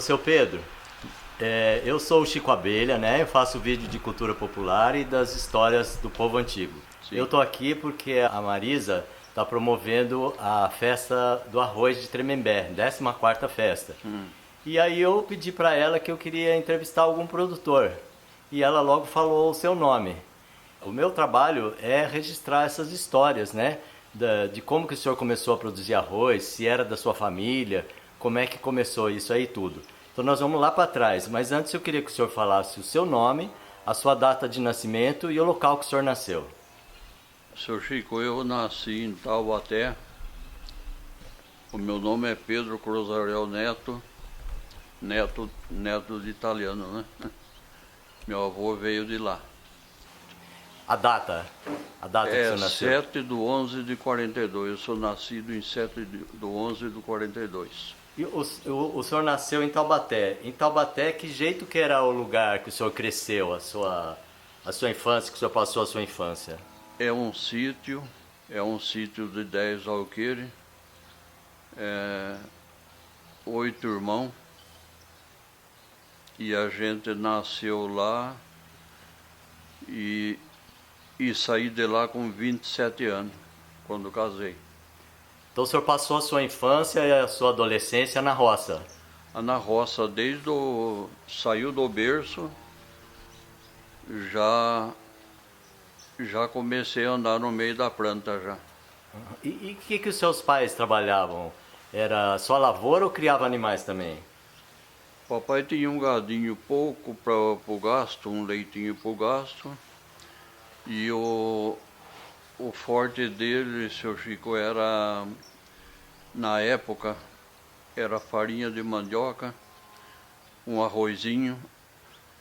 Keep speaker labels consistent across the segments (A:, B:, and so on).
A: seu Pedro, eu sou o Chico Abelha, né? Eu faço vídeo de cultura popular e das histórias do povo antigo.
B: Sim.
A: Eu tô aqui porque a Marisa está promovendo a festa do arroz de Tremembé, 14ª festa. E aí eu pedi para ela que eu queria entrevistar algum produtor. E ela logo falou o seu nome. O meu trabalho é registrar essas histórias, né? De como que o senhor começou a produzir arroz, se era da sua família, como é que começou isso aí tudo. Então nós vamos lá para trás, mas antes eu queria que o senhor falasse o seu nome, a sua data de nascimento e o local que o senhor nasceu.
B: Seu Chico, eu nasci em Taubaté. O meu nome é Pedro Cruzarel Neto, neto de italiano, né? Meu avô veio de lá.
A: A data que o senhor nasceu.
B: 7/11/42. Eu sou nascido em 7/11/42.
A: E o senhor nasceu em Taubaté. Em Taubaté, que jeito que era o lugar que o senhor cresceu, a sua infância, que o senhor passou a sua infância?
B: É um sítio de 10 alqueires, 8 irmãos, e a gente nasceu lá e saí de lá com 27 anos, quando casei.
A: Então o senhor passou a sua infância e a sua adolescência na roça?
B: Na roça, saiu do berço, já comecei a andar no meio da planta já.
A: E o que os seus pais trabalhavam? Era só lavoura ou criava animais também?
B: Papai tinha um gadinho pouco para o gasto, um leitinho para o gasto, e o forte dele, seu Chico, era, na época, era farinha de mandioca, um arrozinho.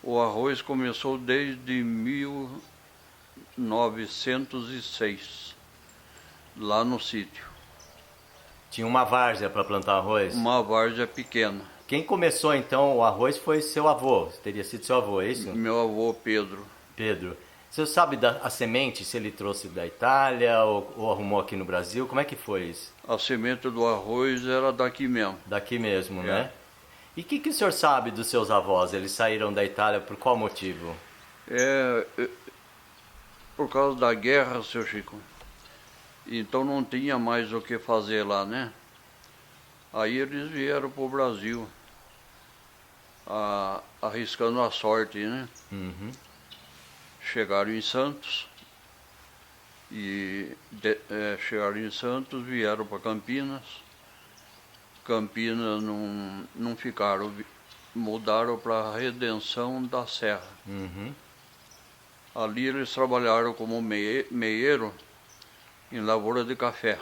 B: O arroz começou desde 1906, lá no sítio.
A: Tinha uma várzea para plantar arroz?
B: Uma várzea pequena.
A: Quem começou então o arroz foi seu avô, teria sido seu avô, é isso?
B: Meu avô Pedro.
A: Pedro. O senhor sabe a semente, se ele trouxe da Itália ou arrumou aqui no Brasil? Como é que foi isso?
B: A semente do arroz era daqui mesmo.
A: Daqui mesmo, né? E o que o senhor sabe dos seus avós? Eles saíram da Itália por qual motivo?
B: Por causa da guerra, seu Chico. Então não tinha mais o que fazer lá, né? Aí eles vieram para o Brasil, arriscando a sorte, né?
A: Uhum.
B: Chegaram em Santos, vieram para Campinas. Campinas não ficaram, mudaram para a Redenção da Serra.
A: Uhum.
B: Ali eles trabalharam como meieiro em lavoura de café,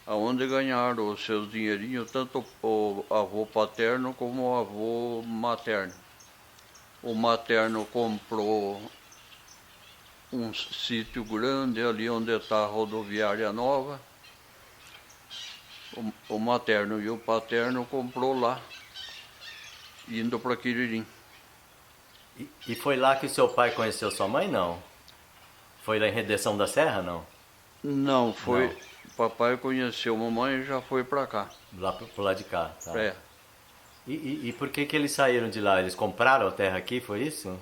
B: aonde ganharam os seus dinheirinhos, tanto o avô paterno como o avô materno. O materno comprou um sítio grande ali onde está a rodoviária nova. O materno e o paterno comprou lá, indo para Quiririm.
A: E foi lá que o seu pai conheceu sua mãe, não? Foi lá em Redenção da Serra, não?
B: Não, foi.
A: Não.
B: Papai conheceu mamãe e já foi para cá.
A: Lá pro lado de cá, tá?
B: É.
A: E por que eles saíram de lá? Eles compraram a terra aqui, foi isso?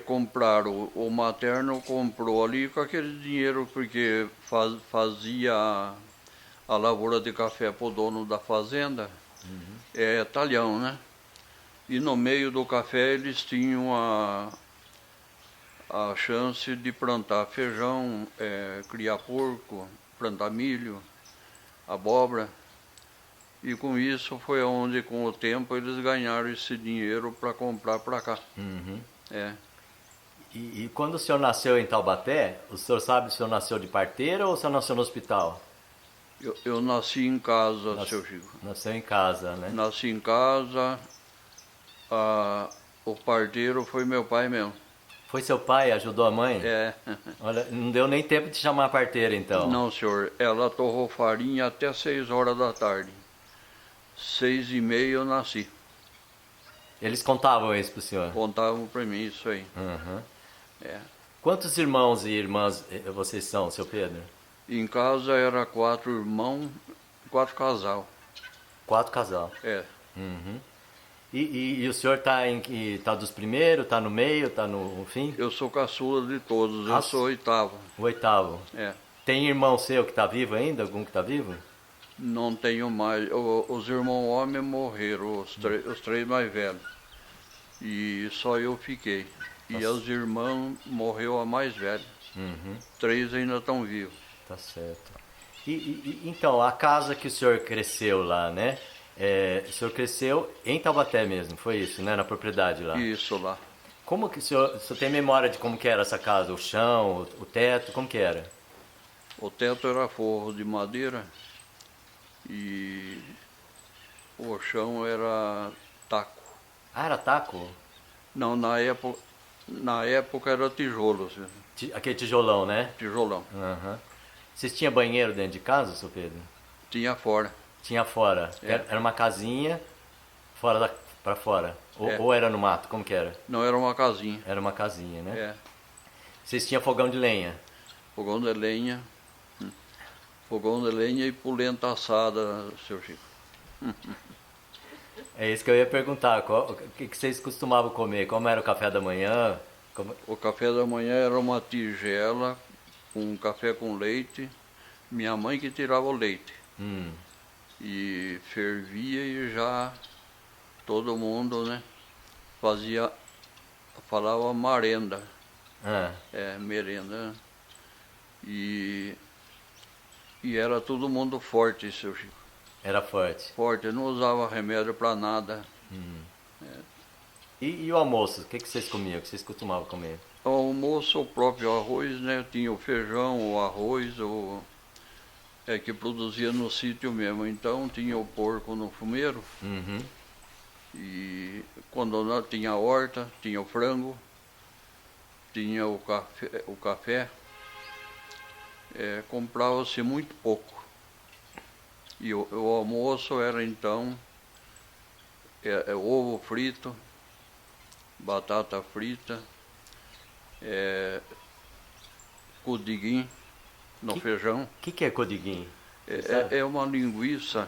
B: Compraram, o materno comprou ali com aquele dinheiro porque fazia a lavoura de café para o dono da fazenda.
A: Uhum.
B: É talhão, né? E no meio do café eles tinham a chance de plantar feijão, criar porco, plantar milho, abóbora. E com isso foi onde, com o tempo, eles ganharam esse dinheiro para comprar para cá.
A: Uhum.
B: E
A: quando o senhor nasceu em Taubaté, o senhor sabe se o senhor nasceu de parteira ou o senhor nasceu no hospital?
B: Eu nasci em casa, seu Chico.
A: Nasceu em casa, né?
B: Nasci em casa, o parteiro foi meu pai mesmo.
A: Foi seu pai, ajudou a mãe? Olha, não deu nem tempo de chamar a parteira, então.
B: Não, senhor. Ela torrou farinha até 6 horas da tarde. 6h30 eu nasci.
A: Eles contavam isso pro senhor?
B: Contavam para mim isso aí.
A: Uhum. Quantos irmãos e irmãs vocês são, seu Pedro?
B: Em casa era 4 irmãos, 4 casal.
A: 4 casal.
B: É.
A: Uhum. E o senhor tá dos primeiros, tá no meio, tá no fim?
B: Eu sou caçula de todos, eu
A: Ah,
B: sou oitavo.
A: O oitavo.
B: É.
A: Tem irmão seu que tá vivo ainda? Algum que tá vivo?
B: Não tenho mais. Os irmãos homens morreram, os três mais velhos. E só eu fiquei. E
A: Nossa.
B: as irmãs morreu a mais velha.
A: Uhum.
B: 3 ainda estão vivos.
A: Tá certo. Então, a casa que o senhor cresceu lá, né? O senhor cresceu em Taubaté mesmo, foi isso, né? Na propriedade lá.
B: Isso lá.
A: Como que o senhor tem memória de como que era essa casa? O chão, o teto, como que era?
B: O teto era forro de madeira e o chão era taco.
A: Ah, era taco?
B: Não, na época era tijolo, assim,
A: Aquele tijolão, né?
B: tijolão.
A: Aham. Vocês tinham banheiro dentro de casa, seu Pedro?
B: Tinha fora.
A: Tinha fora.
B: É.
A: Era uma casinha pra fora.
B: É.
A: Ou era no mato, como que era?
B: Não era uma casinha.
A: Era uma casinha, né?
B: É.
A: Vocês tinham fogão de lenha?
B: Fogão de lenha. Fogão de lenha e polenta assada, seu Chico.
A: É isso que eu ia perguntar. O que vocês costumavam comer? Como era o café da manhã?
B: O café da manhã era uma tigela com café com leite. Minha mãe que tirava o leite. E fervia e já todo mundo, né, falava marenda.
A: Ah,
B: Merenda. Né? E era todo mundo forte, seu Chico.
A: era forte.
B: Forte, não usava remédio para nada.
A: E o almoço? O que vocês comiam? O que vocês costumavam comer?
B: O almoço, o próprio arroz, né? Tinha o feijão, o arroz, que produzia no sítio mesmo. Então tinha o porco no fumeiro.
A: Uhum.
B: E quando não tinha horta, tinha o frango, tinha o café. Comprava-se muito pouco. E o almoço era então ovo frito, batata frita, codiguinho no feijão.
A: O que é codiguinho?
B: É uma linguiça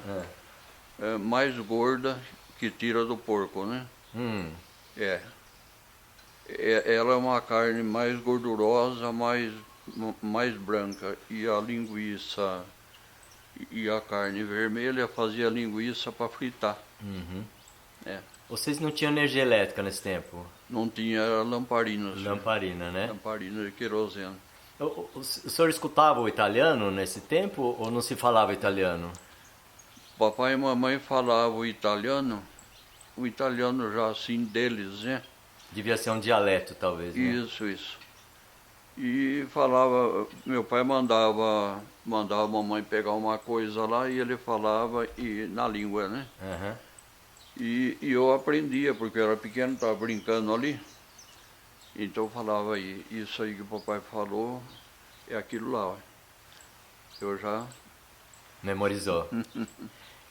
B: mais gorda que tira do porco, né? Ela é uma carne mais gordurosa, mais branca. E a linguiça e a carne vermelha fazia linguiça para fritar.
A: Uhum. Vocês não tinham energia elétrica nesse tempo?
B: Não tinha, era lamparina.
A: Lamparina, né?
B: Lamparina de querosene.
A: O senhor escutava o italiano nesse tempo ou não se falava italiano?
B: Papai e mamãe falavam o italiano já assim deles, né?
A: Devia ser um dialeto, talvez, né?
B: Isso. E falava, meu pai mandava a mamãe pegar uma coisa lá e ele falava na língua, né?
A: Uhum.
B: E eu aprendia, porque eu era pequeno, estava brincando ali. Então eu falava isso aí que o papai falou, é aquilo lá, ó. Eu já...
A: Memorizou.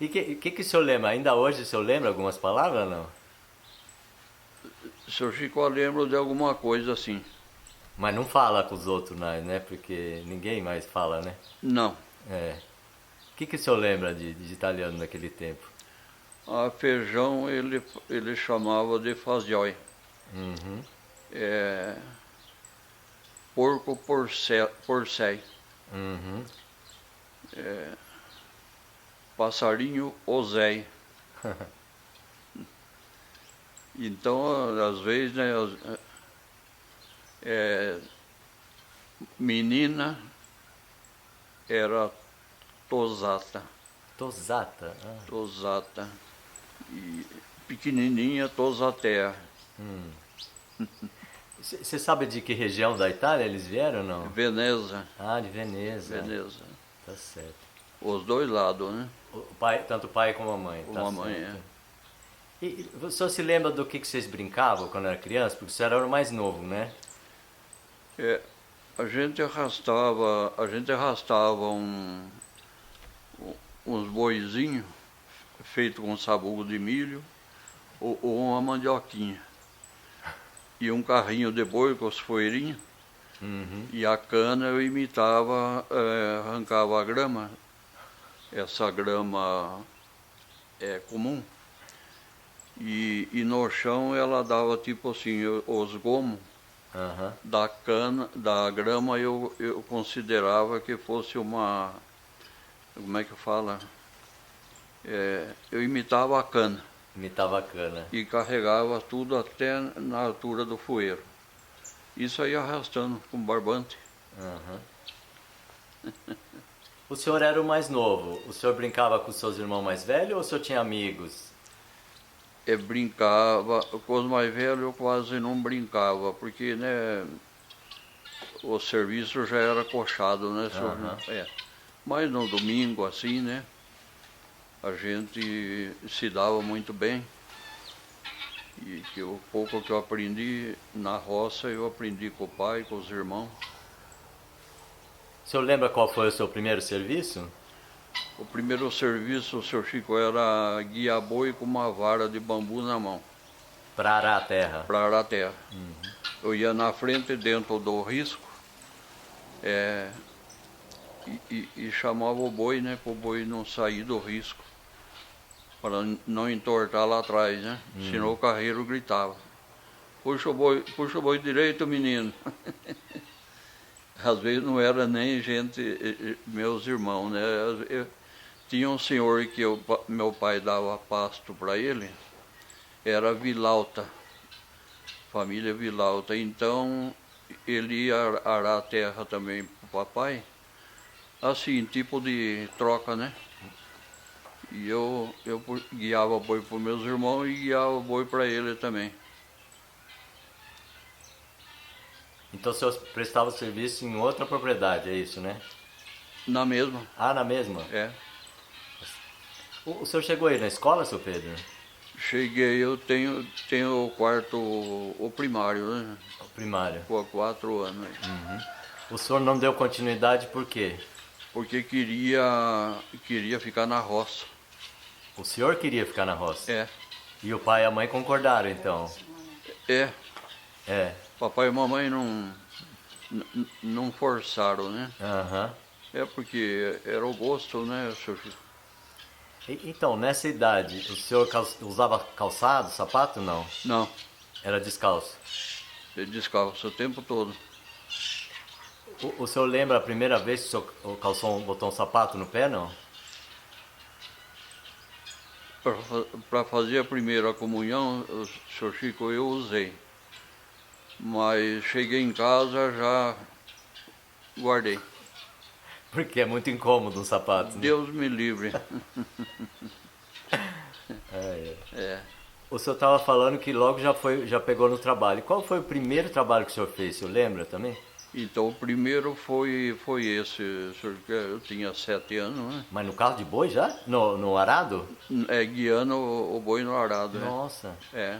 A: E o que o senhor lembra? Ainda hoje o senhor lembra algumas palavras ou não?
B: Seu Chico, eu lembro de alguma coisa assim.
A: Mas não fala com os outros, né? Porque ninguém mais fala, né?
B: Não.
A: O que o senhor lembra de italiano naquele tempo?
B: A feijão ele chamava de fagioli.
A: Uhum.
B: Porco porcei.
A: Uhum.
B: Passarinho osei. Então, às vezes, né, menina era tosata.
A: Tosata?
B: Tosata. E pequenininha, tosatea.
A: Você sabe de que região da Itália eles vieram ou não?
B: Veneza.
A: Ah, de Veneza.
B: Veneza.
A: Tá certo.
B: Os dois lados, né?
A: Tanto o pai como a mãe.
B: Como a mãe,
A: E o senhor se lembra do que vocês brincavam quando era criança? Porque o senhor era o mais novo, né?
B: A gente arrastava uns boizinhos feitos com sabugo de milho ou uma mandioquinha. E um carrinho de boi com as foeirinhas.
A: Uhum.
B: E a cana eu imitava, arrancava a grama. Essa grama comum. E no chão ela dava tipo assim, os gomos da cana, da grama, eu considerava que fosse uma, como é que fala? Eu imitava a cana.
A: Imitava a cana.
B: E carregava tudo até na altura do fueiro. Isso aí arrastando com barbante.
A: O senhor era o mais novo. O senhor brincava com os seus irmãos mais velhos ou o senhor tinha amigos?
B: Brincava, com os mais velhos eu quase não brincava, porque, né, o serviço já era coxado, né, senhor? Mas no domingo, assim, né, a gente se dava muito bem. E que o pouco que eu aprendi na roça, eu aprendi com o pai, com os irmãos.
A: O senhor lembra qual foi o seu primeiro serviço?
B: O primeiro serviço, senhor Chico, era guiar boi com uma vara de bambu na mão.
A: Para arar a terra?
B: Para arar a terra. Eu ia na frente, dentro do risco, e chamava o boi, né, para o boi não sair do risco, para não entortar lá atrás, né? Senão o carreiro gritava: puxa o boi direito, menino. Às vezes não era nem gente, meus irmãos, né? Tinha um senhor que meu pai dava pasto para ele, era Vilauta, família Vilauta. Então ele ia arar a terra também para o papai, assim, tipo de troca, né? E eu guiava boi para meus irmãos e guiava boi para ele também.
A: Então o senhor prestava serviço em outra propriedade, é isso, né?
B: Na mesma.
A: Ah, na mesma?
B: É.
A: O senhor chegou aí na escola, seu Pedro?
B: Cheguei, eu tenho o quarto, o primário, né?
A: O primário.
B: Por 4 anos.
A: O senhor não deu continuidade por quê?
B: Porque queria ficar na roça.
A: O senhor queria ficar na roça?
B: É.
A: E o pai e a mãe concordaram, então?
B: É. Papai e mamãe não forçaram, né? É porque era o gosto, né, senhor Chico?
A: Então, nessa idade, o senhor usava calçado, sapato, não?
B: Não.
A: Era descalço?
B: Descalço o tempo todo.
A: O senhor lembra a primeira vez que o senhor botou um sapato no pé, não?
B: Para fazer a primeira comunhão, senhor Chico, eu usei. Mas cheguei em casa, já guardei.
A: Porque é muito incômodo um sapato, né?
B: Deus me livre.
A: O senhor estava falando que logo já pegou no trabalho. Qual foi o primeiro trabalho que o senhor fez? O senhor lembra também?
B: Então, o primeiro foi esse, senhor, eu tinha 7 anos, né?
A: Mas no carro de boi já? No arado?
B: Guiando o boi no arado, né?
A: Nossa.
B: É.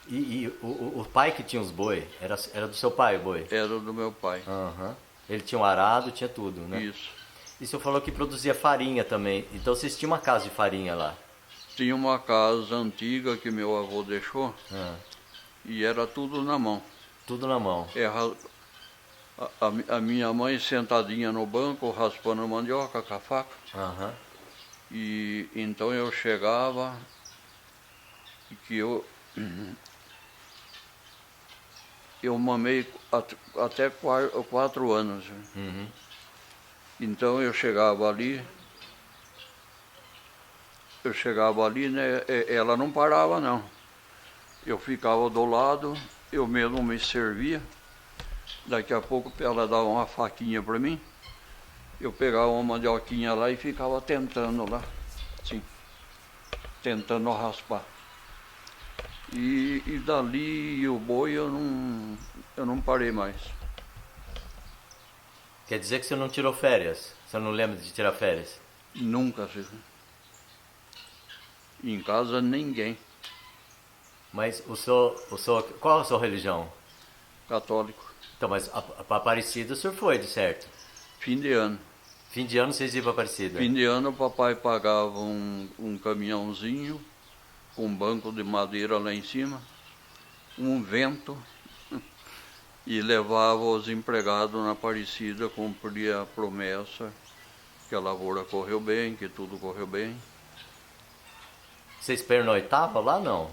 A: E o pai que tinha os boi, era do seu pai o boi?
B: Era do meu pai.
A: Ele tinha um arado, tinha tudo, né?
B: Isso.
A: E o senhor falou que produzia farinha também. Então vocês tinham uma casa de farinha lá?
B: Tinha uma casa antiga que meu avô deixou, e era tudo na mão.
A: Tudo na mão.
B: A minha mãe sentadinha no banco, raspando mandioca com a faca. E então eu chegava, que eu mamei até 4 anos. Então eu chegava ali, né, ela não parava não. Eu ficava do lado, eu mesmo me servia. Daqui a pouco ela dava uma faquinha para mim, eu pegava uma mandioquinha lá e ficava tentando lá, assim, tentando raspar. E dali o boi eu não parei mais.
A: Quer dizer que você não tirou férias? Você não lembra de tirar férias?
B: Nunca, em casa ninguém.
A: Mas o senhor, qual a sua religião?
B: Católico.
A: Então, mas para Aparecida o senhor foi, de certo?
B: Fim de ano.
A: Fim de ano vocês iam para Aparecida?
B: Fim de ano o papai pagava um caminhãozinho com um banco de madeira lá em cima, um vento, e levava os empregados na Aparecida, cumpria a promessa que a lavoura correu bem, que tudo correu bem.
A: Vocês pernoitavam lá, não?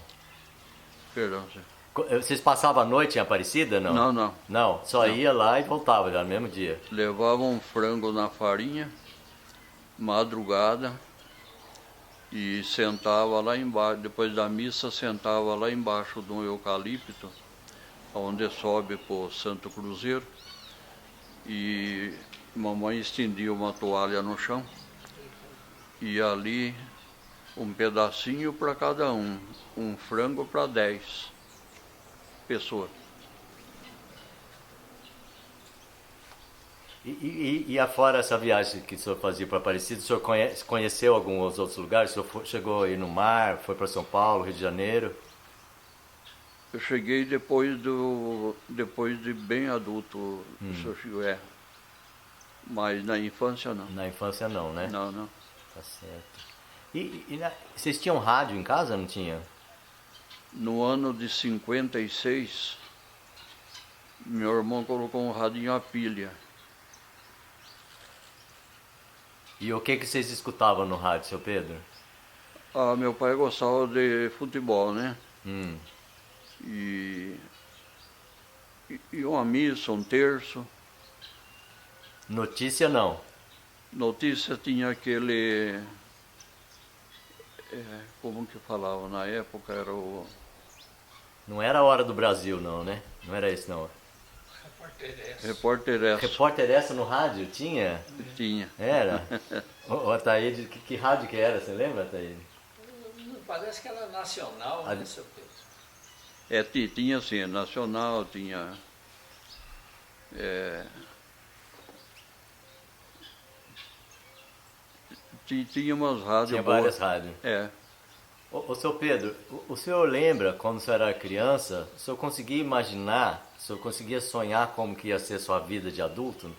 B: Perdão,
A: Vocês passavam a noite em Aparecida, não?
B: Não, não.
A: Não, só
B: Não.
A: ia lá e voltava já no mesmo dia.
B: Levava um frango na farinha, madrugada, e sentava lá embaixo, depois da missa, sentava lá embaixo de um eucalipto, onde sobe para o Santo Cruzeiro, e mamãe estendia uma toalha no chão, e ali um pedacinho para cada um frango para 10 pessoas.
A: E afora essa viagem que o senhor fazia para Aparecida, o senhor conheceu alguns outros lugares? O senhor chegou a ir no mar, foi para São Paulo, Rio de Janeiro?
B: Eu cheguei depois de bem adulto, Sr. Chico, mas na infância não.
A: Na infância não, né?
B: Não, não.
A: Tá certo. Vocês tinham rádio em casa, não tinha?
B: No ano de 56, meu irmão colocou um radinho a pilha.
A: E o que vocês escutavam no rádio, seu Pedro?
B: Ah, meu pai gostava de futebol, né? E uma missa, um terço.
A: Notícia não.
B: Notícia tinha aquele... como que falava na época? Era o...
A: Não era a Hora do Brasil, não, né? Não era esse, não.
B: Repórter S.
A: Repórter essa no rádio? Tinha?
B: Tinha.
A: Era? Ô, Ataíde, que rádio que era? Você lembra, Ataíde?
C: Parece que era nacional, né, seu Pedro?
B: Tinha assim, nacional, tinha... tinha umas rádios
A: Tinha
B: boas.
A: várias rádios. Ô, seu Pedro, o senhor lembra, quando o senhor era criança, o senhor conseguia imaginar, o senhor conseguia sonhar como que ia ser sua vida de adulto?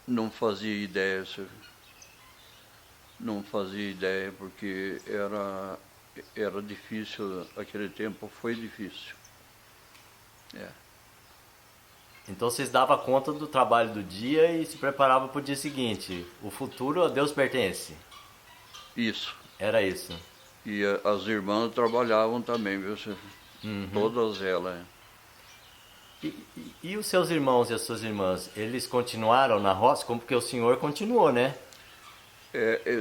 B: Não fazia ideia, senhor. Não fazia ideia, porque era difícil, aquele tempo foi difícil.
A: Então vocês davam conta do trabalho do dia e se preparavam para o dia seguinte. O futuro a Deus pertence.
B: Isso.
A: Era isso.
B: E as irmãs trabalhavam também, viu, senhor? Todas elas.
A: E os seus irmãos e as suas irmãs, eles continuaram na roça? Como porque o senhor continuou, né?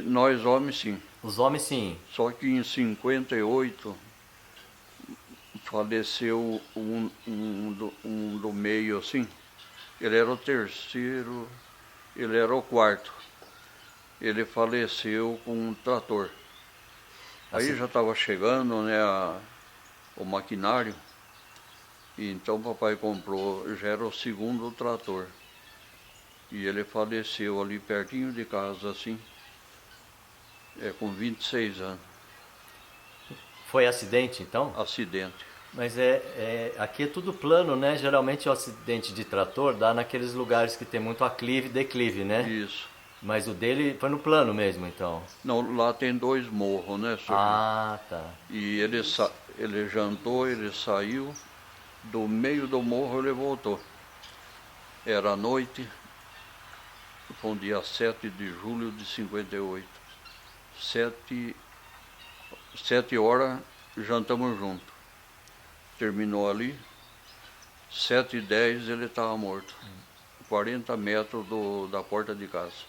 B: Nós homens, sim.
A: Os homens, sim.
B: Só que em 58 faleceu um do meio, assim. Ele era o terceiro, ele era o quarto. Ele faleceu com um trator. Aí já estava chegando, né, o maquinário. E então papai comprou, já era o segundo trator. E ele faleceu ali pertinho de casa, assim, com 26 anos.
A: Foi acidente, então?
B: Acidente.
A: Mas aqui é tudo plano, né? Geralmente o acidente de trator dá naqueles lugares que tem muito aclive e declive, né?
B: Isso.
A: Mas o dele foi no plano mesmo, então?
B: Não, lá tem 2 morros, né, senhor?
A: Ah, tá.
B: E ele jantou, ele saiu, do meio do morro ele voltou. Era noite, foi um dia 7 de julho de 58. 7 horas, jantamos junto. Terminou ali, 7h10 ele estava morto. 40 metros da porta de casa.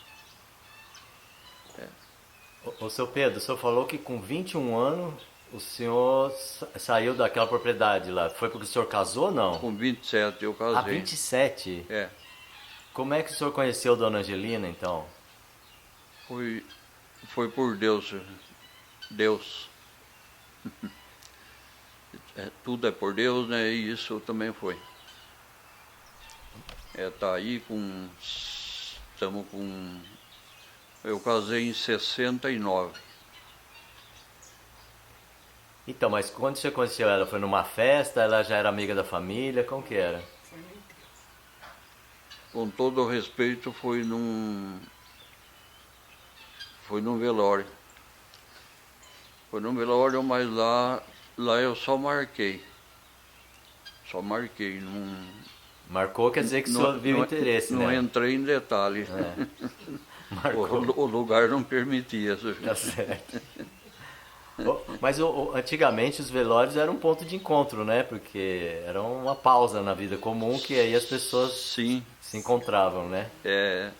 A: Ô, seu Pedro, o senhor falou que com 21 anos o senhor saiu daquela propriedade lá. Foi porque o senhor casou ou não?
B: Com 27 eu casei.
A: Ah, 27? Como é que o senhor conheceu Dona Angelina, então?
B: Foi por Deus, senhor. Deus. Tudo é por Deus, né? E isso também foi. Tá aí estamos com... Eu casei em 69.
A: Então, mas quando você conheceu ela? Foi numa festa? Ela já era amiga da família? Como que era?
B: Com todo o respeito, foi num velório. Foi num velório, mas lá eu só marquei.
A: Marcou quer dizer que o senhor viu interesse,
B: não
A: né?
B: entrei em detalhe.
A: Marcou.
B: O lugar não permitia.
A: Tá certo. Mas antigamente os velórios eram um ponto de encontro, né? Porque era uma pausa na vida comum que aí as pessoas
B: Sim,
A: se encontravam, né?
B: é,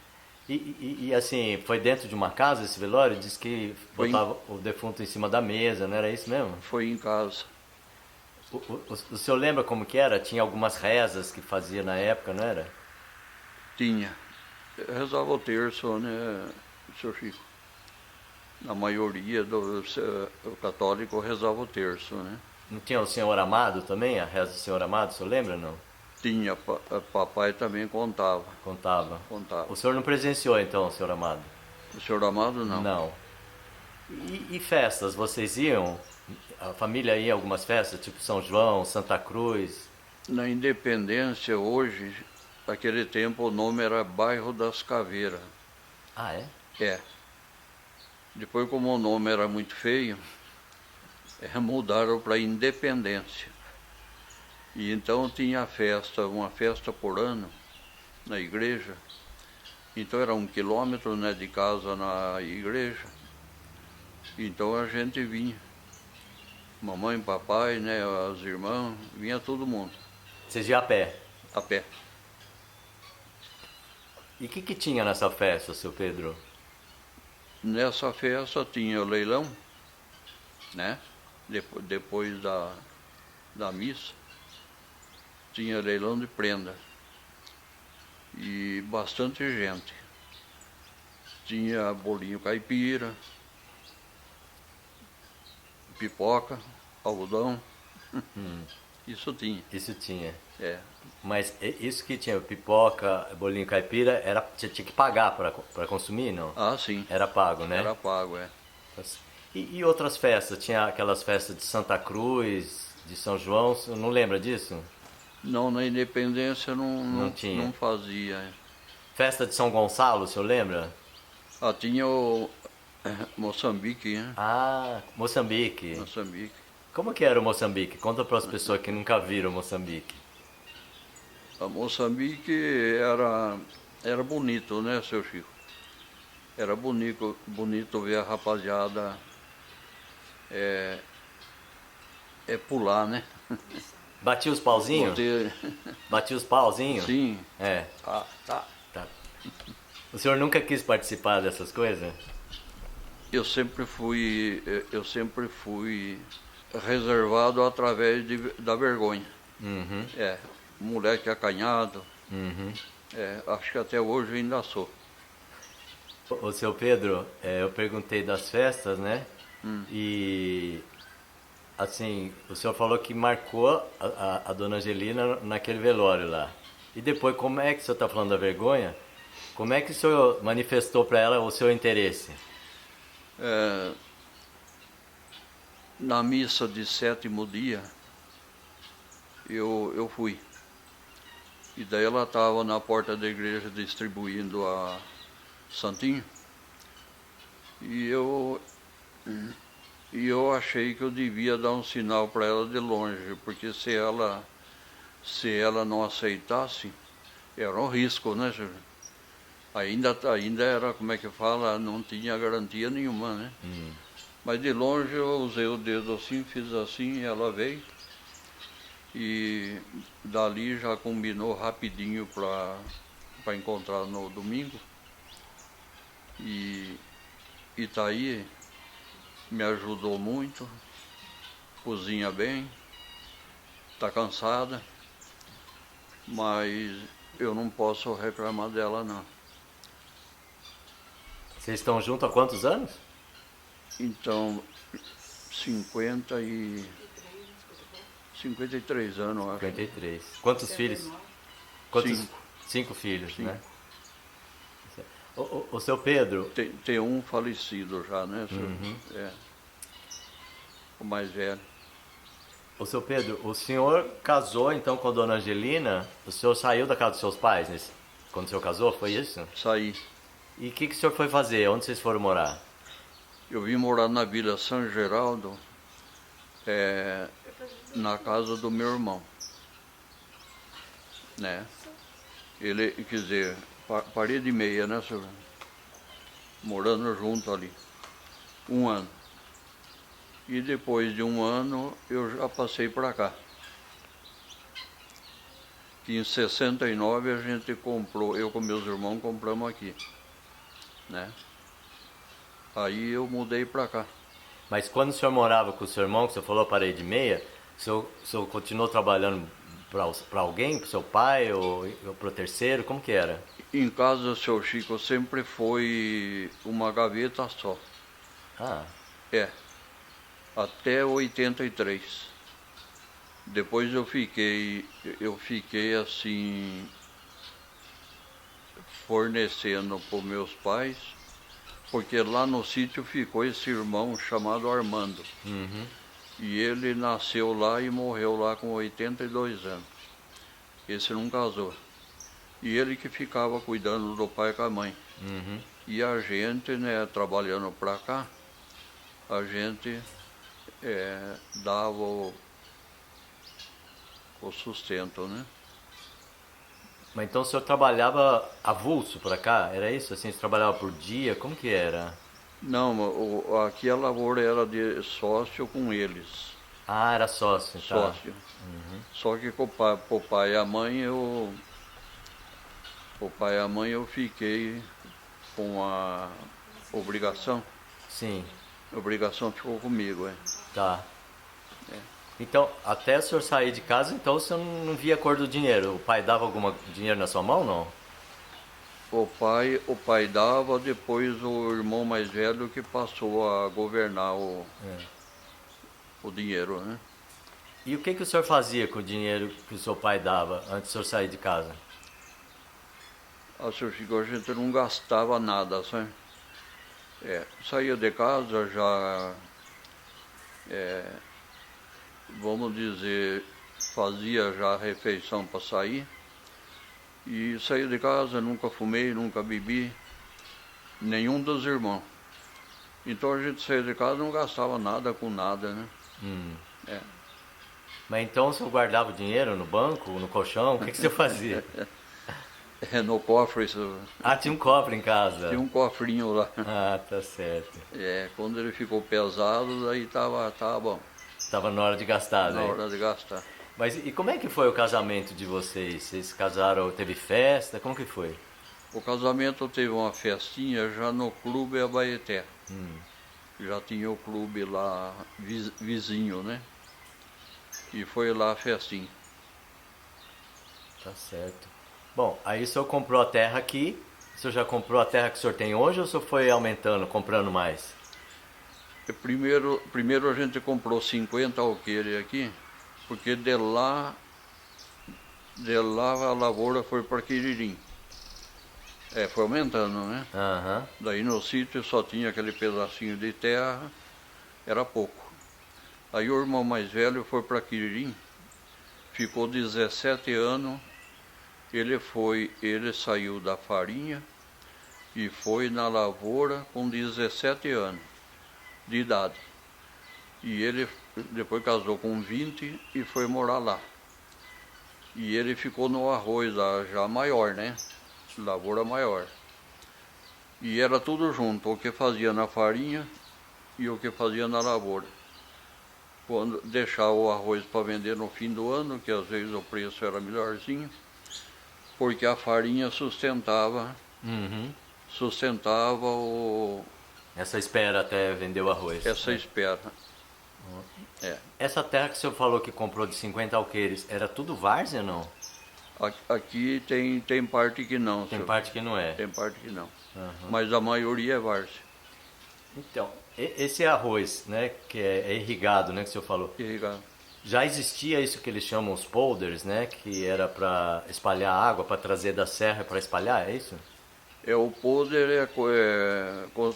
A: E, assim, foi dentro de uma casa esse velório? Diz que
B: Foi em-
A: botava o defunto em cima da mesa, não era isso mesmo?
B: foi em casa.
A: O senhor lembra como que era? Tinha algumas rezas que fazia na época, não era?
B: Tinha. Rezava o terço, né, seu Chico? Na maioria do católico rezava o terço, né?
A: Não tinha o Senhor Amado também? A reza do Senhor Amado, o senhor lembra, não?
B: Tinha, papai também contava.
A: Contava.
B: Contava.
A: O senhor não presenciou então, o Senhor Amado?
B: O senhor Amado, não.
A: Não. E festas, vocês iam? A família ia a algumas festas, tipo São João, Santa Cruz?
B: Na Independência, hoje, naquele tempo, o nome era Bairro das Caveiras.
A: Ah, é?
B: É. Depois, como o nome era muito feio, mudaram para Independência. E então tinha festa, uma festa por ano, na igreja. Então era 1 quilômetro, né, de casa na igreja. Então a gente vinha. Mamãe, papai, né, as irmãs, vinha todo mundo,
A: Vocês iam a pé?
B: a pé.
A: E o que tinha nessa festa, seu Pedro?
B: Nessa festa tinha o leilão, né? Depois da missa, tinha leilão de prenda. E bastante gente. Tinha bolinho caipira, pipoca, algodão. Isso tinha.
A: Isso tinha.
B: É.
A: Mas isso que tinha pipoca, bolinho caipira, era, tinha que pagar para consumir, não?
B: Ah, sim.
A: Era pago, né?
B: Era pago, é.
A: E outras festas? Tinha aquelas festas de Santa Cruz, de São João, você não lembra disso?
B: Não, na Independência
A: Não tinha.
B: não fazia. É.
A: Festa de São Gonçalo, o senhor lembra?
B: Ah, tinha o Moçambique, né?
A: Ah, Moçambique.
B: Moçambique.
A: Como que era o Moçambique? Conta para as pessoas que nunca viram Moçambique.
B: A Moçambique era bonito, né, seu Chico? Era bonito ver a rapaziada pular, né?
A: Batia os pauzinhos?
B: Poder-
A: Batia os pauzinhos?
B: Sim.
A: É.
B: Tá.
A: Tá. O senhor nunca quis participar dessas coisas?
B: Eu sempre fui reservado através da vergonha.
A: Uhum.
B: É, moleque acanhado.
A: Uhum.
B: É, acho que até hoje eu ainda sou.
A: Ô, seu Pedro, eu perguntei das festas, né? E, assim, o senhor falou que marcou a dona Angelina naquele velório lá. E depois, como é que o senhor está falando da vergonha? Como é que o senhor manifestou para ela o seu interesse?
B: Na missa de 7º dia, eu fui. E daí ela estava na porta da igreja distribuindo a santinho. E eu achei que eu devia dar um sinal para ela de longe, porque se ela não aceitasse, era um risco, né, senhor? Ainda era, como é que fala, não tinha garantia nenhuma, né? Mas de longe eu usei o dedo assim, fiz assim, e ela veio. E dali já combinou rapidinho para encontrar no domingo. E tá aí, me ajudou muito, cozinha bem, está cansada, mas eu não posso reclamar dela, não.
A: Vocês estão juntos há quantos anos?
B: Então, 53 anos, acho.
A: 53. Quantos filhos? Quantos?
B: 5.
A: 5 filhos,
B: Sim.
A: né? O seu Pedro,
B: Tem um falecido já, né, senhor? É. O mais velho.
A: o seu Pedro, o senhor casou então com a dona Angelina? O senhor saiu da casa dos seus pais quando o senhor casou, foi isso?
B: Saí.
A: E o que o senhor foi fazer? Onde vocês foram morar?
B: Eu vim morar na Vila São Geraldo, na casa do meu irmão, né? Ele, quer dizer, parede e meia, né, senhor? Morando junto ali. 1 ano. E depois de 1 ano, eu já passei para cá. Que em 69 a gente comprou, eu com meus irmãos compramos aqui, né? Aí eu mudei para cá.
A: Mas quando o senhor morava com o seu irmão, que você falou parede e meia, o senhor continuou trabalhando para alguém, para o seu pai ou para o terceiro? Como que era?
B: Em casa do seu Chico sempre foi uma gaveta só.
A: Ah,
B: É, até 83. Depois eu fiquei assim, fornecendo para meus pais, porque lá no sítio ficou esse irmão chamado Armando.
A: uhum.
B: E ele nasceu lá e morreu lá com 82 anos. Esse não casou. E ele que ficava cuidando do pai e com a mãe.
A: Uhum.
B: E a gente, né, trabalhando para cá, a gente dava o sustento, né?
A: Mas então o senhor trabalhava avulso para cá? Era isso? Assim, você trabalhava por dia? Como que era?
B: Não, aqui a lavoura era de sócio com eles.
A: Ah, era sócio, tá.
B: Sócio. Só que com o pai e a mãe eu fiquei com a obrigação.
A: Sim,
B: A obrigação ficou comigo,
A: tá. Então, até o senhor sair de casa, então o senhor não via a cor do dinheiro. O pai dava algum dinheiro na sua mão, não?
B: O pai dava, depois o irmão mais velho que passou a governar o dinheiro, né?
A: E o que o senhor fazia com o dinheiro que o seu pai dava antes do senhor sair de casa?
B: A seu Chico, a gente não gastava nada, sabe? Saía de casa já, vamos dizer, fazia já a refeição para sair. E saí de casa, nunca fumei, nunca bebi, nenhum dos irmãos. Então a gente saía de casa e não gastava nada com nada, né?
A: Mas então o senhor guardava o dinheiro no banco, no colchão? O que o senhor fazia?
B: No cofre, isso,
A: Ah, tinha um cofre em casa.
B: tinha um cofrinho lá.
A: Ah, tá certo.
B: Quando ele ficou pesado, daí tava bom,
A: Tava na hora de gastar,
B: na
A: né?
B: hora de gastar.
A: Mas e como é que foi o casamento de vocês? Vocês casaram, teve festa? Como que foi?
B: O casamento teve uma festinha já no Clube Abaeté. Já tinha o clube lá vizinho, né? E foi lá a festinha.
A: Tá certo. Bom, aí o senhor comprou a terra aqui. O senhor já comprou a terra que o senhor tem hoje ou o senhor foi aumentando, comprando mais?
B: Primeiro a gente comprou 50 alqueires aqui, porque de lá a lavoura foi para Quiririm. Foi aumentando, né?
A: Aham.
B: Daí no sítio só tinha aquele pedacinho de terra, era pouco. Aí o irmão mais velho foi para Quiririm, ficou 17 anos, ele saiu da farinha e foi na lavoura com 17 anos de idade. E ele depois casou com 20 e foi morar lá. E ele ficou no arroz já maior, né? Lavoura maior. E era tudo junto, o que fazia na farinha e o que fazia na lavoura. Quando deixava o arroz para vender no fim do ano, que às vezes o preço era melhorzinho, porque a farinha sustentava
A: Essa espera até vender o arroz.
B: essa espera.
A: Essa terra que o senhor falou que comprou de 50 alqueires, era tudo várzea ou não?
B: Aqui tem parte que não,
A: Tem
B: senhor.
A: parte que não é.
B: Tem parte que não.
A: Aham.
B: Mas a maioria é várzea.
A: Então, esse arroz, né, que é irrigado, né, que o senhor falou,
B: Irrigado.
A: já existia isso que eles chamam os polders, né, que era para espalhar água, para trazer da serra para espalhar, é isso?
B: O poder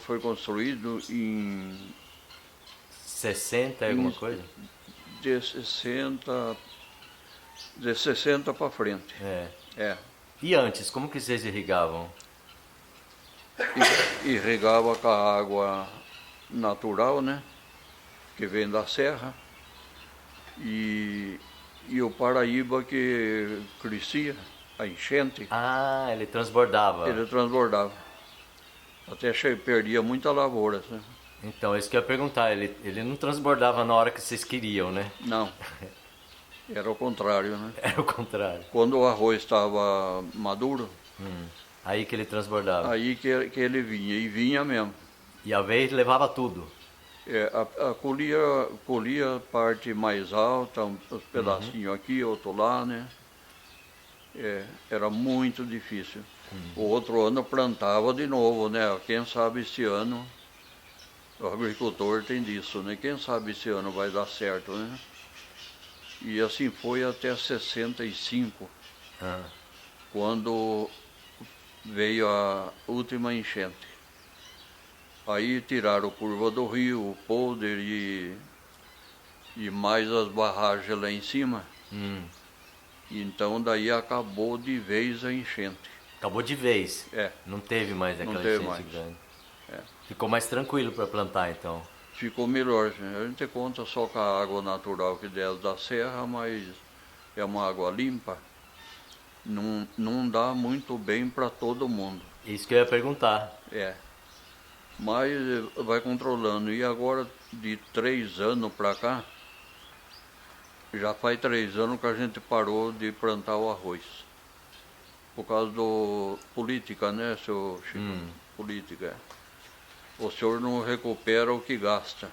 B: foi construído em
A: 60 alguma coisa?
B: de 60 para frente.
A: É. E antes, como que vocês irrigavam?
B: Irrigava com a água natural, né? Que vem da serra. E o Paraíba que crescia, a enchente,
A: Ah, ele transbordava.
B: ele transbordava. Até perdia muita lavoura. Né?
A: Então, isso que eu ia perguntar, ele não transbordava na hora que vocês queriam, né?
B: Não, era o contrário. Né?
A: Era o contrário.
B: Quando o arroz estava maduro,
A: Aí que ele transbordava.
B: aí que ele vinha, e vinha mesmo.
A: E a vez levava tudo.
B: Colhia a parte mais alta, uns pedacinhos aqui, outro lá, né? Era muito difícil. O outro ano plantava de novo, né? Quem sabe esse ano, o agricultor tem disso, né? Quem sabe esse ano vai dar certo, né? E assim foi até 65, quando veio a última enchente. Aí tiraram curva do rio, o polder e mais as barragens lá em cima. Então daí acabou de vez a enchente.
A: Acabou de vez.
B: É.
A: Não teve mais
B: Não
A: aquela
B: teve
A: enchente
B: mais.
A: grande.
B: É.
A: Ficou mais tranquilo para plantar, então.
B: Ficou melhor. A gente conta só com a água natural que desce da serra, mas é uma água limpa. Não dá muito bem para todo mundo.
A: Isso que eu ia perguntar.
B: Mas vai controlando. E agora, de 3 anos para cá, já faz 3 anos que a gente parou de plantar o arroz. Por causa do política, né, seu Chico? Política. O senhor não recupera o que gasta.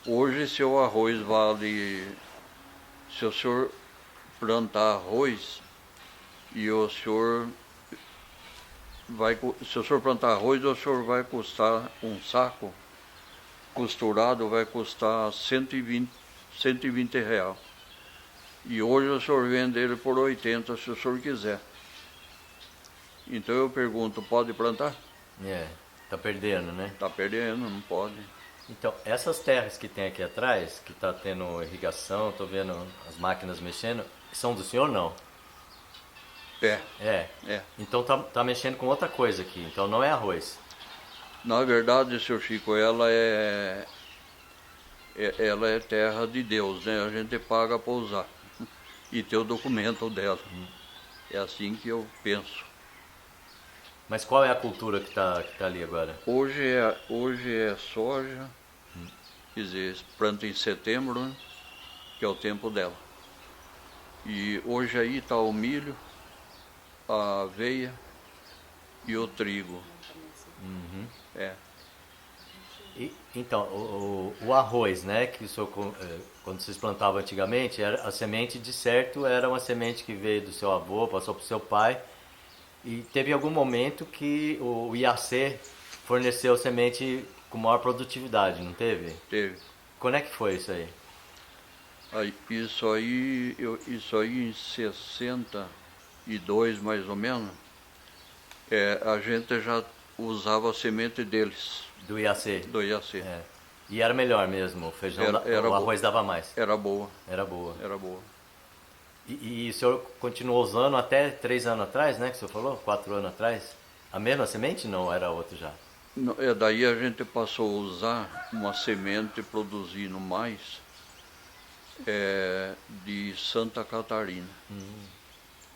B: Hoje, se o arroz vale... Se o senhor plantar arroz e o senhor... se o senhor plantar arroz, o senhor vai custar um saco costurado, vai custar 120 reais. E hoje o senhor vende ele por 80, se o senhor quiser. Então eu pergunto, pode plantar?
A: Tá perdendo, né?
B: Tá perdendo, não pode.
A: Então, essas terras que tem aqui atrás, que tá tendo irrigação, tô vendo as máquinas mexendo, são do senhor não?
B: É.
A: Então tá mexendo com outra coisa aqui, então não é arroz.
B: Na verdade, seu Chico, ela é terra de Deus, né? A gente paga para usar e ter o documento dela. É assim que eu penso.
A: Mas qual é a cultura que tá ali agora?
B: Hoje é soja, quer dizer, planta em setembro, né? Que é o tempo dela. E hoje aí está o milho, a aveia e o trigo.
A: Então, o arroz, né, que o senhor, quando vocês plantavam antigamente, a semente de certo era uma semente que veio do seu avô, passou para o seu pai, e teve algum momento que o IAC forneceu semente com maior produtividade, não teve?
B: Teve.
A: Quando é que foi isso aí?
B: Isso aí em 62 mais ou menos, a gente já usava a semente deles.
A: Do IAC?
B: Do IAC.
A: E era melhor mesmo, o feijão, o arroz dava mais?
B: Era boa.
A: Era boa.
B: Era boa.
A: E o senhor continuou usando até 3 anos atrás, né, que o senhor falou? 4 anos atrás? A mesma semente não era outra já?
B: Não, daí a gente passou a usar uma semente produzindo mais de Santa Catarina.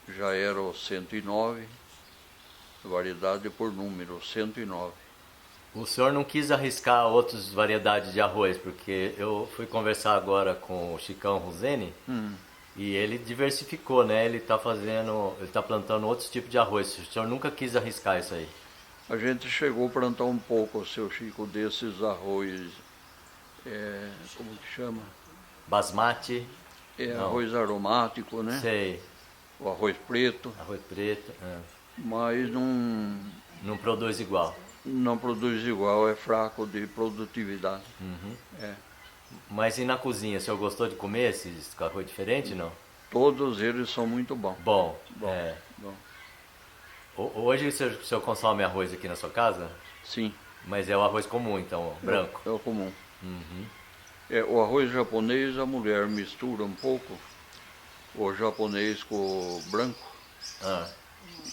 B: Já era o 109, variedade por número, 109.
A: O senhor não quis arriscar outras variedades de arroz, porque eu fui conversar agora com o Chicão Ruzeni e ele diversificou, né? Ele tá plantando outros tipos de arroz. O senhor nunca quis arriscar isso aí?
B: A gente chegou a plantar um pouco, seu Chico, desses arroz, como que chama?
A: Basmati?
B: Arroz aromático, né?
A: Sei.
B: O arroz preto.
A: Arroz preto.
B: Mas
A: não produz igual.
B: Não produz igual, é fraco de produtividade.
A: Mas e na cozinha, o senhor gostou de comer esses arroz diferente, não?
B: Todos eles são muito bons.
A: Bom.
B: Bom.
A: Hoje o senhor consome arroz aqui na sua casa?
B: Sim.
A: Mas é o arroz comum, então, branco?
B: É o comum. O arroz japonês, a mulher mistura um pouco o japonês com o branco.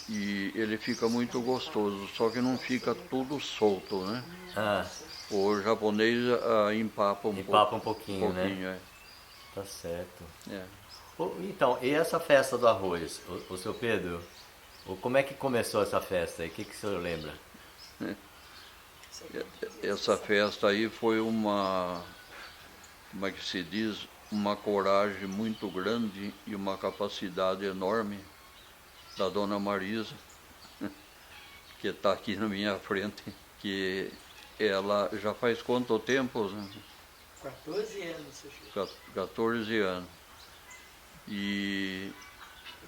B: E ele fica muito gostoso, só que não fica tudo solto, né? O japonês empapa um pouquinho,
A: né? Tá certo. Então, e essa festa do arroz, o seu Pedro? Como é que começou essa festa aí? O que o senhor lembra?
B: Essa festa aí foi como é que se diz, uma coragem muito grande e uma capacidade enorme da dona Marisa, que está aqui na minha frente, que ela já faz quanto tempo?
C: 14 anos, seu Chico.
B: 14 anos. E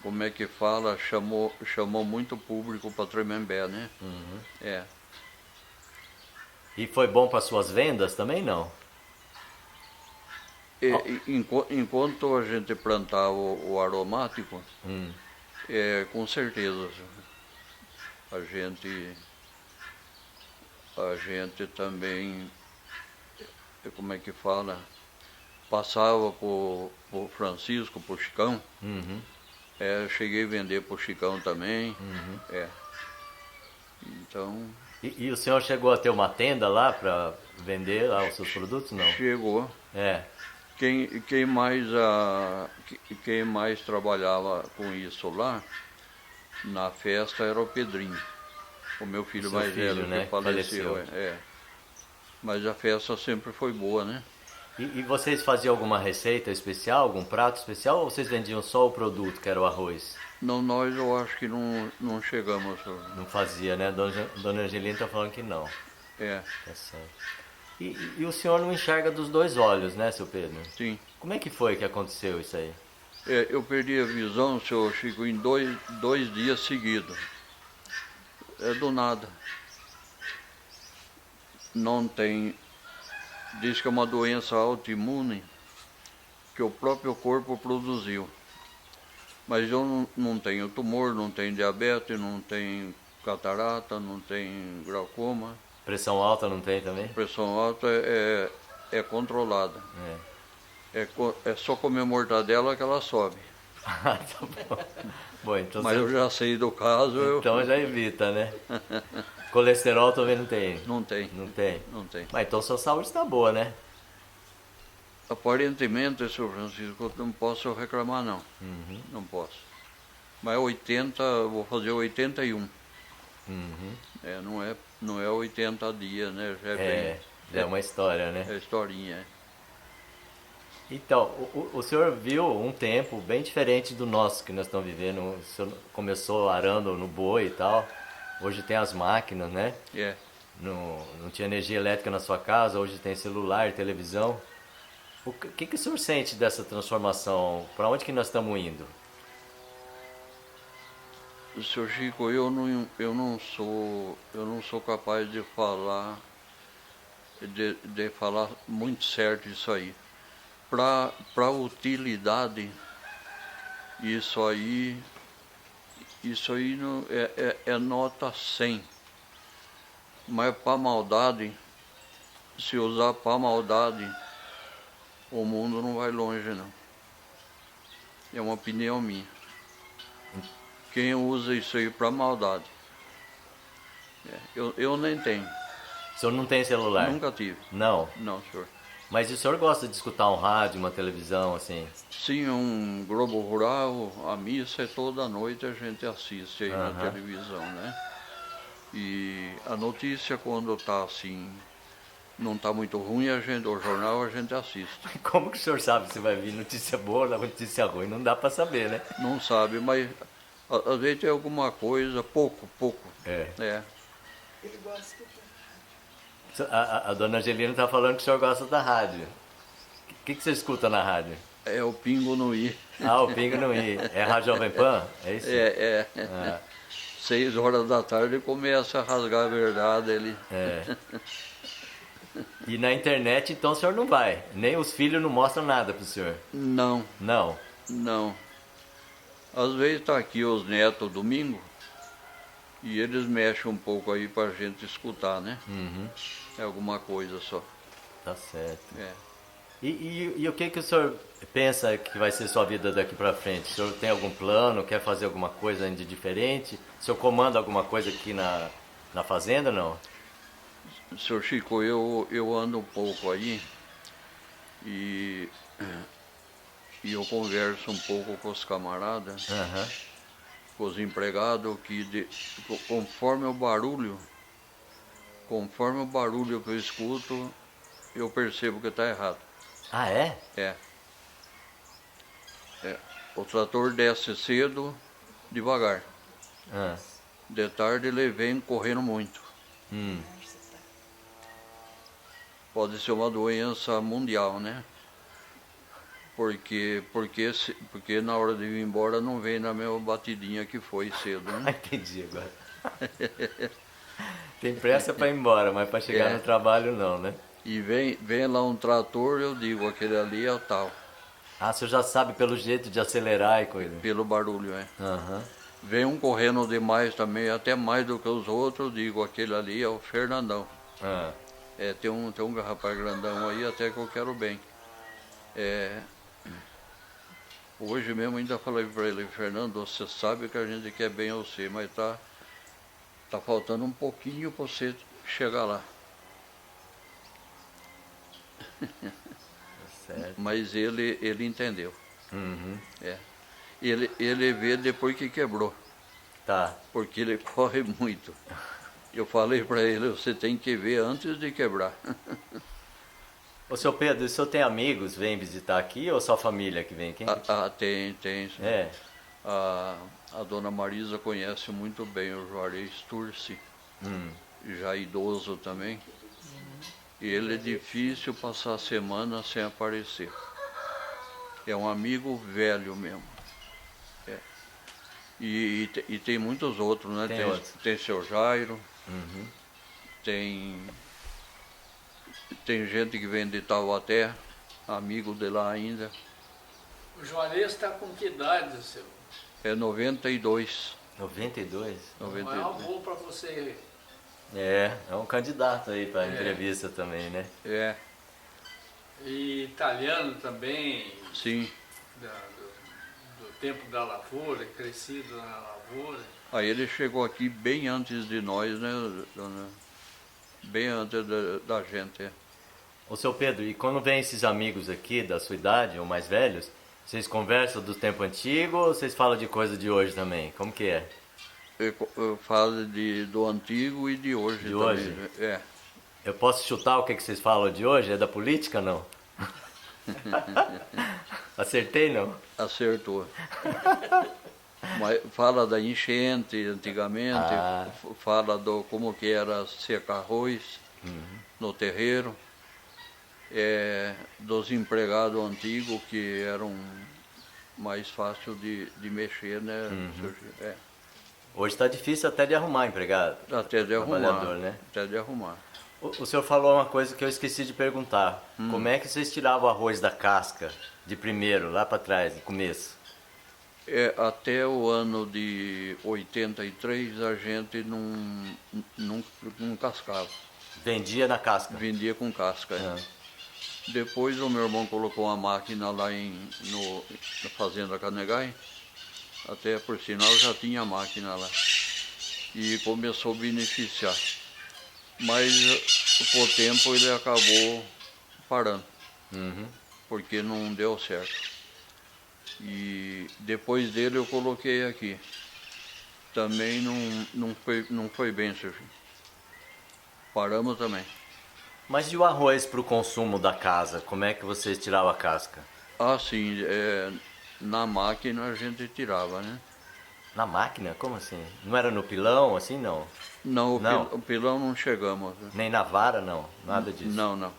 B: como é que fala, chamou muito público para Tremembé, né?
A: Uhum.
B: É.
A: E foi bom para suas vendas também, não?
B: Enquanto a gente plantava o aromático, com certeza a gente também, como é que fala, passava por Francisco, por Chicão.
A: Uhum.
B: Cheguei a vender por Chicão também.
A: Uhum.
B: Então.
A: E o senhor chegou a ter uma tenda lá para vender lá os seus produtos, não?
B: Chegou.
A: É.
B: Quem mais trabalhava com isso lá, na festa, era o Pedrinho, o meu filho mais velho,
A: né?
B: que faleceu. Mas a festa sempre foi boa, né?
A: E vocês faziam alguma receita especial, algum prato especial, ou vocês vendiam só o produto, que era o arroz?
B: Não, nós eu acho que não chegamos.
A: Não fazia, né? Dona Angelina está falando que não.
B: É.
A: Tá certo. E o senhor não enxerga dos dois olhos, né, seu Pedro?
B: Sim.
A: Como é que foi que aconteceu isso aí?
B: Eu perdi a visão, seu Chico, em dois dias seguidos. Do nada. Não tem. Diz que é uma doença autoimune que o próprio corpo produziu. Mas eu não tenho tumor, não tenho diabetes, não tenho catarata, não tenho glaucoma.
A: Pressão alta não tem também?
B: Pressão alta é controlada. É só comer mortadela que ela sobe.
A: Tá bom. Bom, então
B: mas eu já sei do caso.
A: Então já evita, né? Colesterol também não tem?
B: Não tem.
A: Não tem?
B: Não tem.
A: Mas então sua saúde está boa, né?
B: Aparentemente, senhor Francisco, eu não posso reclamar, não.
A: Uhum.
B: Não posso. Mas 80, vou fazer 81.
A: Uhum.
B: Não é 80 dias, né?
A: Já é uma história, né?
B: É historinha.
A: Então, o senhor viu um tempo bem diferente do nosso que nós estamos vivendo. O senhor começou arando no boi e tal. Hoje tem as máquinas, né? Não tinha energia elétrica na sua casa, hoje tem celular, televisão. O que o senhor sente dessa transformação? Para onde que nós estamos indo?
B: Senhor Chico, eu não sou capaz de falar muito certo isso aí. Para utilidade, isso aí não, é nota 100. Mas para maldade, se usar para maldade, o mundo não vai longe, não. É uma opinião minha. Quem usa isso aí para maldade. Eu nem tenho.
A: O senhor não tem celular?
B: Nunca tive.
A: Não?
B: Não, senhor.
A: Mas o senhor gosta de escutar um rádio, uma televisão, assim?
B: Sim, um Globo Rural, a missa é toda noite, a gente assiste aí na televisão, né? E a notícia, quando está assim, não está muito ruim, o jornal a gente assiste.
A: Como que o senhor sabe se vai vir notícia boa ou notícia ruim? Não dá para saber, né?
B: Não sabe, mas às vezes tem alguma coisa, pouco.
C: Ele gosta do
A: A dona Angelina está falando que o senhor gosta da rádio. O que você escuta na rádio?
B: É o Pingo no I.
A: Ah, o Pingo no I. É a Rádio Jovem Pan? É isso?
B: 6 horas da tarde começa a rasgar a verdade ali.
A: E na internet, então, o senhor não vai? Nem os filhos não mostram nada pro senhor?
B: Não.
A: Não?
B: Às vezes tá aqui os netos domingo e eles mexem um pouco aí pra gente escutar, né?
A: Uhum.
B: É alguma coisa só.
A: Tá certo. E o que o senhor pensa que vai ser sua vida daqui para frente? O senhor tem algum plano, quer fazer alguma coisa ainda diferente? O senhor comanda alguma coisa aqui na fazenda, não?
B: Senhor Chico, eu ando um pouco aí e e eu converso um pouco com os camaradas,
A: Aham.
B: com os empregados, conforme o barulho que eu escuto, eu percebo que está errado.
A: Ah, é?
B: É. O trator desce cedo, devagar.
A: Ah.
B: De tarde ele vem correndo muito.
A: Hum.
B: Pode ser uma doença mundial, né? Porque na hora de ir embora não vem na mesma batidinha que foi cedo,
A: Ah,
B: né?
A: entendi agora. Tem pressa para ir embora, mas para chegar no trabalho não, né?
B: E vem lá um trator, eu digo, aquele ali é o tal,
A: Ah, você já sabe pelo jeito de acelerar e coisa.
B: pelo barulho, é.
A: Aham.
B: Vem um correndo demais também, até mais do que os outros, eu digo, aquele ali é o Fernandão.
A: Ah.
B: Tem um rapaz grandão aí, até que eu quero bem. Hoje mesmo ainda falei para ele, Fernando, você sabe que a gente quer bem a você, mas tá faltando um pouquinho para você chegar lá.
A: Certo.
B: Mas ele entendeu.
A: Uhum.
B: Ele vê depois que quebrou,
A: Tá.
B: porque ele corre muito. Eu falei para ele, você tem que ver antes de quebrar.
A: Ô, seu Pedro, o senhor tem amigos que vêm visitar aqui ou só família que vem? Quem que...
B: Tem. Sim.
A: É.
B: A dona Marisa conhece muito bem o Juarez Turci, já idoso também. E ele é difícil passar a semana sem aparecer. É um amigo velho mesmo. E tem muitos outros, né?
A: Tem outros.
B: Tem seu Jairo,
A: Uhum.
B: tem gente que vem de Taubaté, amigo de lá ainda.
C: O Juarez está com que idade, seu?
B: É 92.
A: 92?
C: Não é um bom para você.
A: É um candidato aí para entrevista também, né?
B: É,
C: E italiano também,
B: sim.
C: do tempo da lavoura, crescido na lavoura.
B: Aí ele chegou aqui bem antes de nós, né, dona? Bem antes da gente. É.
A: Ô, seu Pedro, e quando vem esses amigos aqui da sua idade, ou mais velhos, vocês conversam do tempo antigo ou vocês falam de coisa de hoje também? Como que é?
B: Eu falo do antigo e de hoje
A: De
B: também.
A: hoje?
B: É.
A: Eu posso chutar o que vocês falam de hoje? É da política, não? Acertei, não?
B: Acertou. Mas fala da enchente antigamente, fala do como que era secar arroz no terreiro, dos empregados antigos que eram mais fácil de mexer, né?
A: Hoje está difícil até de arrumar empregado.
B: Até de arrumar,
A: Trabalhador, né?
B: até de arrumar.
A: O senhor falou uma coisa que eu esqueci de perguntar. Como é que vocês tiravam o arroz da casca de primeiro, lá para trás, no começo?
B: Até o ano de 83 a gente não cascava,
A: Vendia na casca?
B: vendia com casca. Depois o meu irmão colocou uma máquina lá na fazenda Canegai, até por sinal já tinha máquina lá, e começou a beneficiar. Mas com o tempo ele acabou parando, porque não deu certo. E depois dele eu coloquei aqui. Também não foi bem, Serginho. Paramos também.
A: Mas e o arroz para o consumo da casa? Como é que vocês tiravam a casca?
B: Ah, sim, na máquina a gente tirava, né?
A: Na máquina? Como assim? Não era no pilão, assim, não?
B: Não,
A: Não.
B: O pilão não chegamos.
A: Nem na vara, não? Nada disso?
B: Não.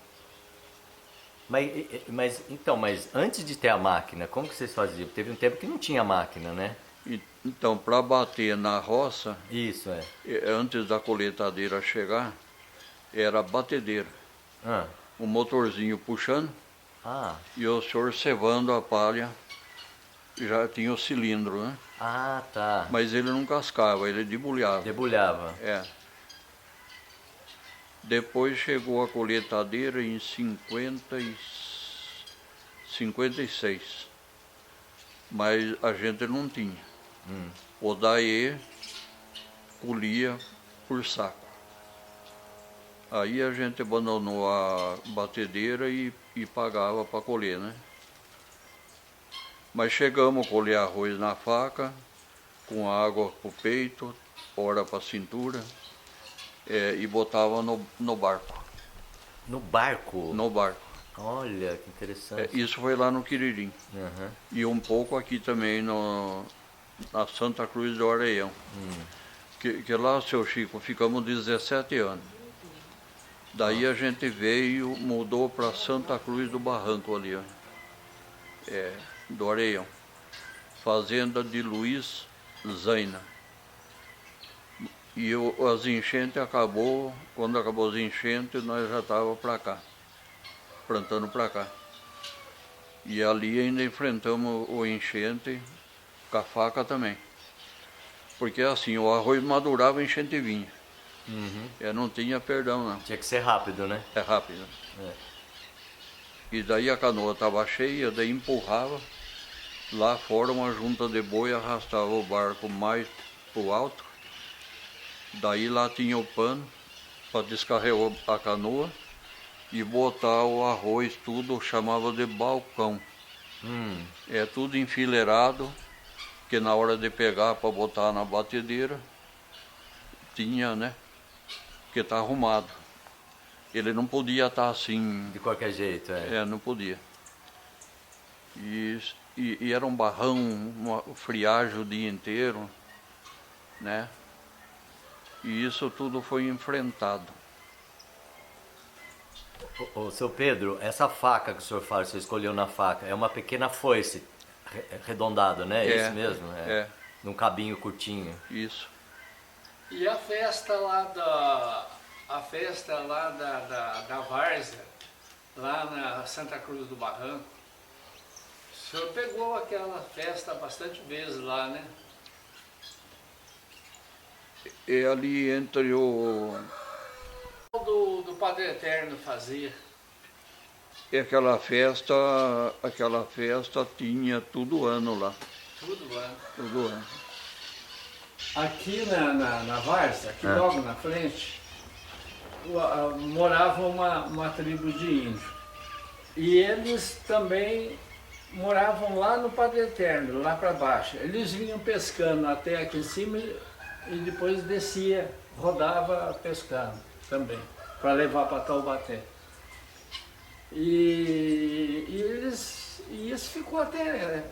A: Mas antes de ter a máquina, como que vocês faziam? Teve um tempo que não tinha máquina, né?
B: Então, para bater na roça,
A: Isso,
B: antes da coletadeira chegar, era batedeira.
A: Ah,
B: O motorzinho puxando e o senhor cevando a palha. Já tinha o cilindro, né?
A: Tá.
B: Mas ele não cascava, ele debulhava.
A: Debulhava.
B: Depois chegou a coletadeira em 56. Mas a gente não tinha. O daí colhia por saco. Aí a gente abandonou a batedeira e pagava para colher, né? Mas chegamos a colher arroz na faca, com água para o peito, ora para a cintura, e botava no barco.
A: No barco?
B: No barco.
A: Olha, que interessante.
B: Isso foi lá no Quiririm.
A: Uhum.
B: E um pouco aqui também na Santa Cruz do Areião. Que lá, seu Chico, ficamos 17 anos. Daí a gente veio, mudou para Santa Cruz do Barranco ali, ó. Do Areião. Fazenda de Luiz Zaina. E as enchentes acabou, quando acabou as enchentes, nós já estávamos para cá, plantando para cá. E ali ainda enfrentamos o enchente com a faca também. Porque assim, o arroz madurava, a enchente vinha. Não tinha perdão, não.
A: Tinha que ser rápido, né?
B: É rápido. E daí a canoa estava cheia, daí empurrava. Lá fora uma junta de boi arrastava o barco mais para o alto. Daí lá tinha o pano para descarregar a canoa e botar o arroz, tudo chamava de balcão. É tudo enfileirado, que na hora de pegar para botar na batedeira, tinha, né? Porque tá arrumado. Ele não podia estar assim.
A: De qualquer jeito,
B: não podia. E era um barrão, uma friagem o dia inteiro, né? E isso tudo foi enfrentado.
A: Ô, seu Pedro, essa faca que o senhor fala, você escolheu na faca, é uma pequena foice arredondada, né? É isso mesmo? Num cabinho curtinho.
B: Isso.
C: E a festa lá da várzea, lá na Santa Cruz do Barranco, o senhor pegou aquela festa bastante vezes lá, né?
B: É ali entre o...
C: Do Padre Eterno fazia.
B: E aquela festa tinha todo ano lá.
C: Tudo lá.
B: Todo ano.
C: Aqui na várzea, aqui logo na frente, morava uma tribo de índios. E eles também moravam lá no Padre Eterno, lá para baixo. Eles vinham pescando até aqui em cima e depois descia, rodava pescando também, para levar para Taubaté. E isso ficou até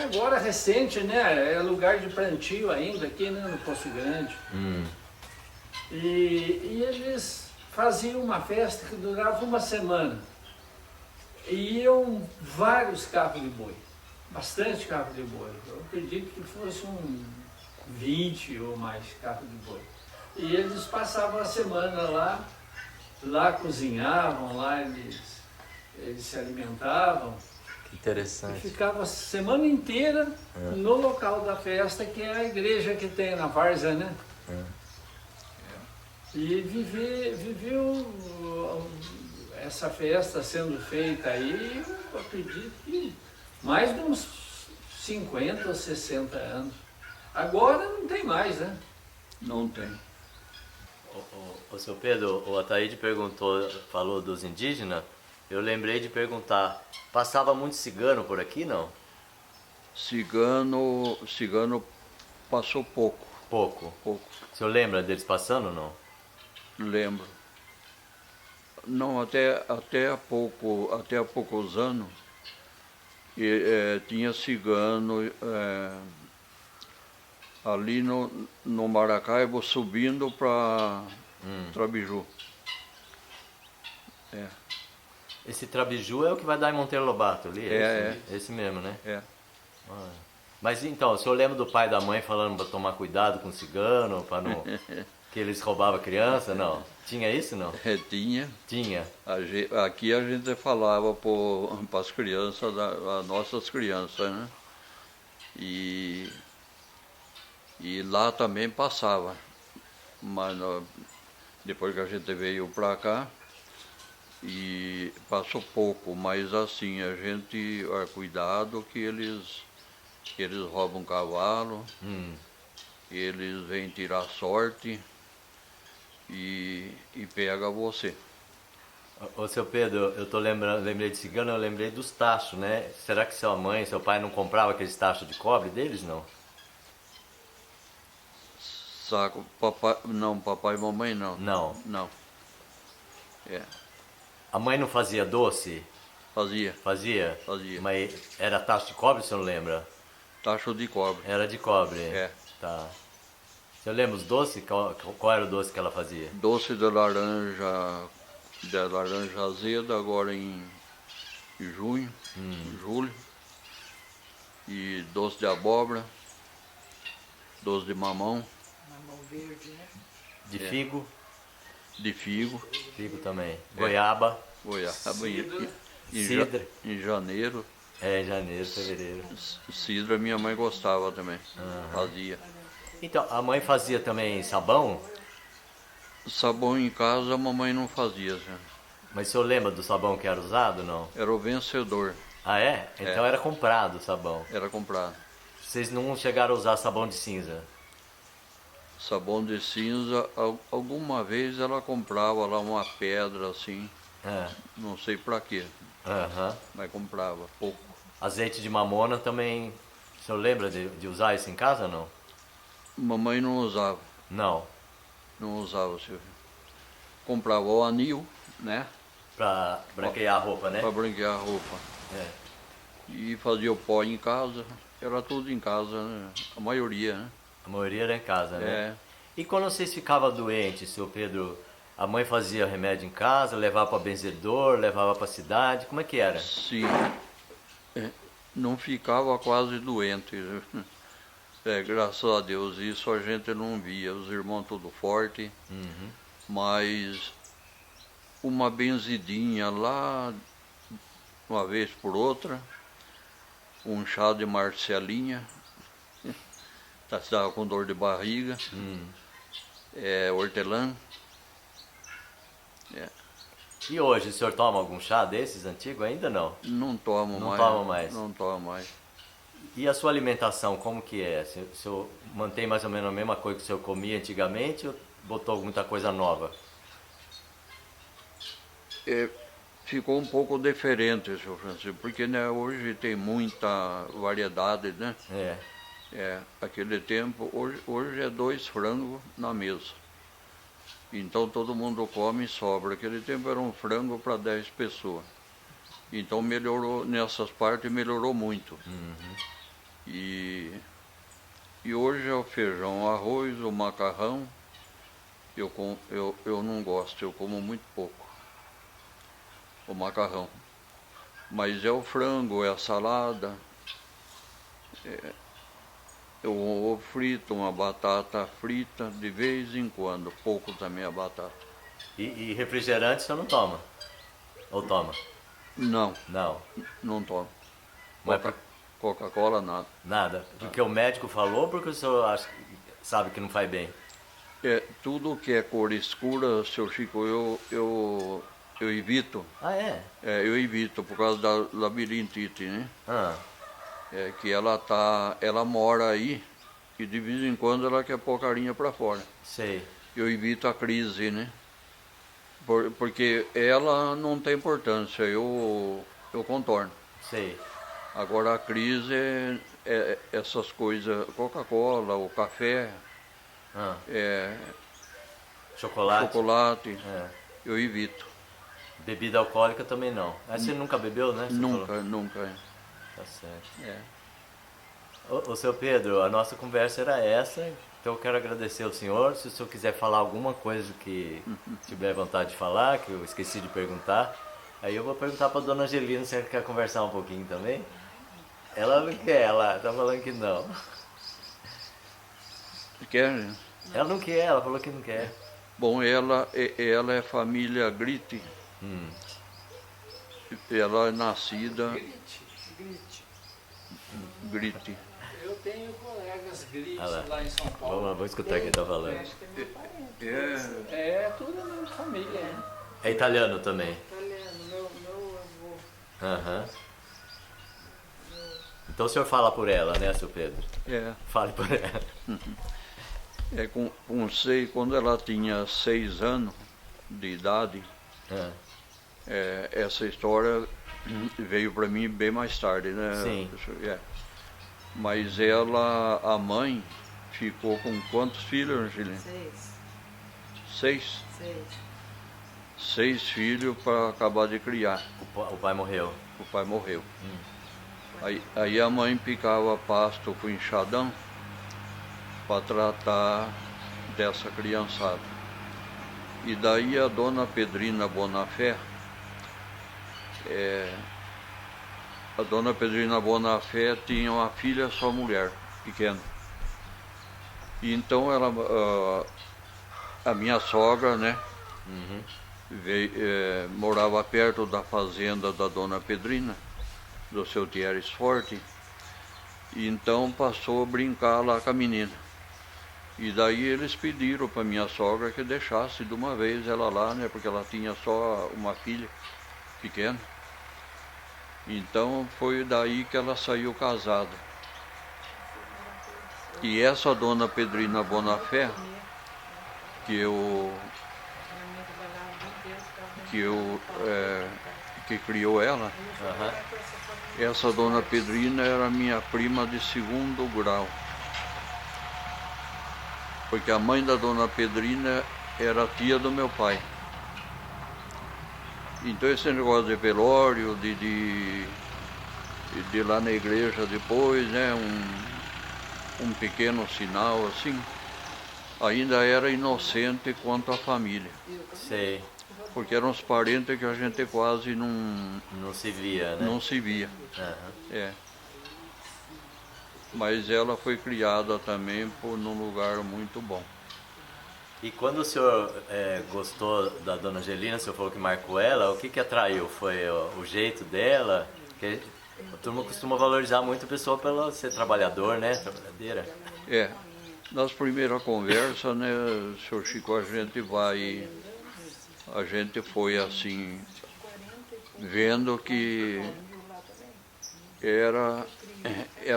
C: agora recente, né? É lugar de plantio ainda aqui, né, no Poço Grande. E eles faziam uma festa que durava uma semana. E iam vários carros de boi, bastante carros de boi. Eu acredito que fosse 20 ou mais carros de boi. E eles passavam a semana lá cozinhavam, lá eles se alimentavam.
A: Que interessante.
C: E ficava a semana inteira no local da festa, que é a igreja que tem na várzea, né? E viveu essa festa sendo feita aí, eu acredito que mais de uns 50 ou 60 anos. Agora não tem mais, né?
B: Não tem.
A: O seu Pedro, o Ataíde falou dos indígenas, eu lembrei de perguntar, passava muito cigano por aqui, não?
B: Cigano passou pouco.
A: Pouco?
B: Pouco.
A: O senhor lembra deles passando ou não?
B: Lembro. Não, até há poucos anos, tinha cigano ali no Maracaibo, subindo para Trabiju.
A: Esse Trabiju é o que vai dar em Monteiro Lobato ali? Esse mesmo, né? Mas então, o senhor lembra do pai e da mãe falando para tomar cuidado com o cigano, para não... que eles roubavam criança? Não. Tinha isso, não?
B: Tinha.
A: Tinha.
B: Aqui a gente falava para as crianças, as nossas crianças, né? E lá também passava. Mas depois que a gente veio para cá, e passou pouco, mas assim, a gente, cuidado que eles roubam cavalo, eles vêm tirar sorte e pega você.
A: Ô, seu Pedro, eu tô lembrando, lembrei de cigano, eu lembrei dos tachos, né? Será que sua mãe, seu pai não comprava aqueles tachos de cobre deles, não?
B: Saco, papai, não, papai e mamãe não.
A: Não.
B: Não. É,
A: A mãe não fazia doce?
B: fazia,
A: Fazia?
B: Fazia.
A: Mas era tacho de cobre, você não lembra?
B: tacho de cobre.
A: Era de cobre.
B: É.
A: Tá. Você lembra os doces? Qual era o doce que ela fazia?
B: Doce de laranja azeda, agora em junho, julho. E doce de abóbora, doce de mamão,
D: Mamão verde, né?
A: De figo?
B: de figo,
A: Figo também. Goiaba?
B: goiaba.
C: Cidra.
A: Cidra.
B: Em janeiro,
A: É, janeiro, fevereiro.
B: cidra minha mãe gostava também, fazia.
A: Então, a mãe fazia também sabão?
B: Sabão em casa a mamãe não fazia, né?
A: Mas o senhor lembra do sabão que era usado, não?
B: Era o vencedor,
A: Ah, é? Então era comprado o sabão.
B: era comprado.
A: Vocês não chegaram a usar sabão de cinza?
B: Sabão de cinza, alguma vez ela comprava lá uma pedra assim,
A: É.
B: não sei pra quê,
A: Aham.
B: mas comprava pouco.
A: Azeite de mamona também. O senhor lembra de usar isso em casa ou não?
B: Mamãe não usava,
A: Não.
B: Silvio. Comprava o anil, né,
A: Pra branquear a roupa, né?
B: pra branquear a roupa.
A: É.
B: E fazia o pó em casa, era tudo em casa, né? A maioria, né?
A: A maioria era em casa, né?
B: É.
A: E quando vocês ficavam doentes, seu Pedro, a mãe fazia remédio em casa, levava para benzedor, levava para cidade, como é que era?
B: Sim, não ficava quase doente. Graças a Deus, isso a gente não via, os irmãos tudo forte, mas uma benzidinha lá, uma vez por outra, um chá de marcelinha, estava com dor de barriga, hortelã.
A: E hoje, o senhor toma algum chá desses antigos ainda não?
B: Não tomo
A: Não
B: mais.
A: toma mais.
B: Não tomo mais.
A: E a sua alimentação, como que é? O senhor mantém mais ou menos a mesma coisa que o senhor comia antigamente ou botou muita coisa nova?
B: Ficou um pouco diferente, senhor Francisco, porque né, hoje tem muita variedade, né? Aquele tempo, hoje é 2 frangos na mesa. Então todo mundo come e sobra. Aquele tempo era um frango para 10 pessoas. Então melhorou, nessas partes melhorou muito. E hoje é o feijão, o arroz, o macarrão. Eu não gosto, eu como muito pouco o macarrão. Mas é o frango, é a salada, o ovo frito, uma batata frita, de vez em quando, pouco também a batata.
A: E refrigerante o senhor não toma? Ou toma?
B: Não,
A: Não.
B: não tomo.
A: Mas por-
B: Coca-Cola, nada.
A: Nada. Porque o médico falou ou porque o senhor sabe que não faz bem?
B: Tudo que é cor escura, seu Chico, eu evito.
A: Ah, é?
B: Eu evito por causa da labirintite, né?
A: Ah,
B: Que ela mora aí e de vez em quando ela quer pôr a carinha para fora.
A: sei.
B: Eu evito a crise, né? Porque ela não tem importância, eu contorno.
A: Sei.
B: Agora a crise é essas coisas, Coca-Cola, o café,
A: Ah, chocolate.
B: chocolate,
A: É.
B: eu evito.
A: Bebida alcoólica também não. Aí você nunca bebeu, né? Você
B: Nunca,
A: falou.
B: nunca.
A: Tá certo.
B: É.
A: Ô, seu Pedro, a nossa conversa era essa, então eu quero agradecer ao senhor. Se o senhor quiser falar alguma coisa que tiver vontade de falar, que eu esqueci de perguntar, aí eu vou perguntar para dona Angelina se ela quer conversar um pouquinho também. Ela não quer, ela tá falando que não.
B: Quer?
A: Ela não quer, ela falou que não quer.
B: Bom, ela é família Gritti. Ela é nascida Gritti.
C: Eu tenho colegas gritos
A: Ah lá.
C: lá em São Paulo.
A: Vamos escutar quem tá falando.
D: Acho que é meu parente.
C: É tudo na minha família, né?
A: É italiano também.
D: Italiano, meu avô.
A: Aham. Então o senhor fala por ela, né, seu Pedro? Fale por ela.
B: Quando ela tinha 6 anos de idade,
A: Ah,
B: Essa história veio para mim bem mais tarde, né?
A: Sim.
B: Mas a mãe, ficou com quantos filhos, Angelina? 6. 6 filhos para acabar de criar.
A: O pai morreu.
B: O pai morreu. Aí a mãe picava pasto com enxadão para tratar dessa criançada. E daí a dona Pedrina Bonafé, a dona Pedrina Bonafé tinha uma filha só mulher, pequena. E então a minha sogra, né, morava perto da fazenda da dona Pedrina, do seu Thieres Forte, e então passou a brincar lá com a menina. E daí eles pediram para minha sogra que deixasse de uma vez ela lá, né, porque ela tinha só uma filha pequena. Então foi daí que ela saiu casada. E essa dona Pedrina Bonafé, que criou ela, essa dona Pedrina era minha prima de 2º grau. Porque a mãe da dona Pedrina era tia do meu pai. Então esse negócio de velório, de ir lá na igreja depois, né, um pequeno sinal assim, ainda era inocente quanto à família.
A: Sei.
B: Porque eram os parentes que a gente quase não
A: se via, né?
B: Não se via. Mas ela foi criada também num lugar muito bom.
A: E quando o senhor gostou da dona Angelina, o senhor falou que marcou ela, o que atraiu? Foi o jeito dela? Porque a turma costuma valorizar muito a pessoa pelo ser trabalhador, né? Trabalhadeira.
B: Nas primeiras conversas, né, senhor Chico, a gente foi assim, vendo que era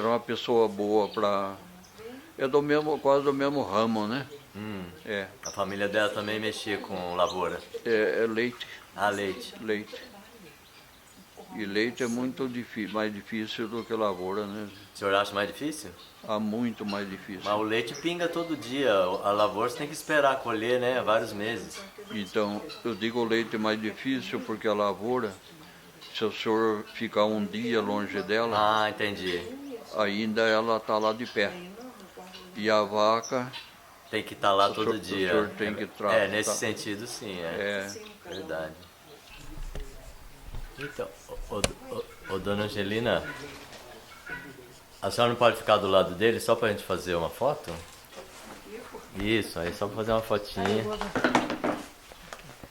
B: uma pessoa boa quase do mesmo ramo, né?
A: A família dela também mexia com lavoura?
B: Leite.
A: Leite.
B: Leite. E leite é muito mais difícil do que lavoura, né?
A: O senhor acha mais difícil?
B: Muito mais difícil.
A: Mas o leite pinga todo dia, a lavoura você tem que esperar colher, né? Vários meses.
B: Então, eu digo o leite mais difícil porque a lavoura, se o senhor ficar um dia longe dela...
A: entendi.
B: Ainda ela está lá de pé. E a vaca...
A: Tem que estar lá todo dia.
B: O senhor tem que tratar.
A: Nesse sentido, sim. Verdade. Então, dona Angelina, a senhora não pode ficar do lado dele só para a gente fazer uma foto? Isso, aí só para fazer uma fotinha.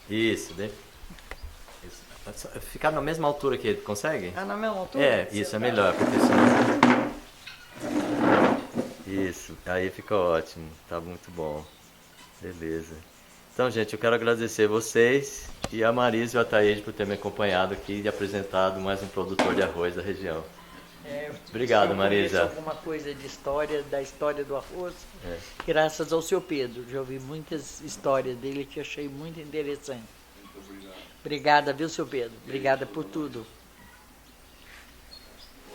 A: Isso. Ficar na mesma altura que ele, consegue?
D: Na mesma altura?
A: Isso é melhor, porque senão... Isso, aí fica ótimo, tá muito bom. Beleza. Então, gente, eu quero agradecer vocês e a Marisa e o Ataíde por ter me acompanhado aqui e apresentado mais um produtor de arroz da região. Obrigado, Marisa.
D: Alguma coisa de da história do arroz, graças ao seu Pedro. Já ouvi muitas histórias dele que achei muito interessante. Muito obrigado. Obrigada, viu, seu Pedro? Obrigada por tudo.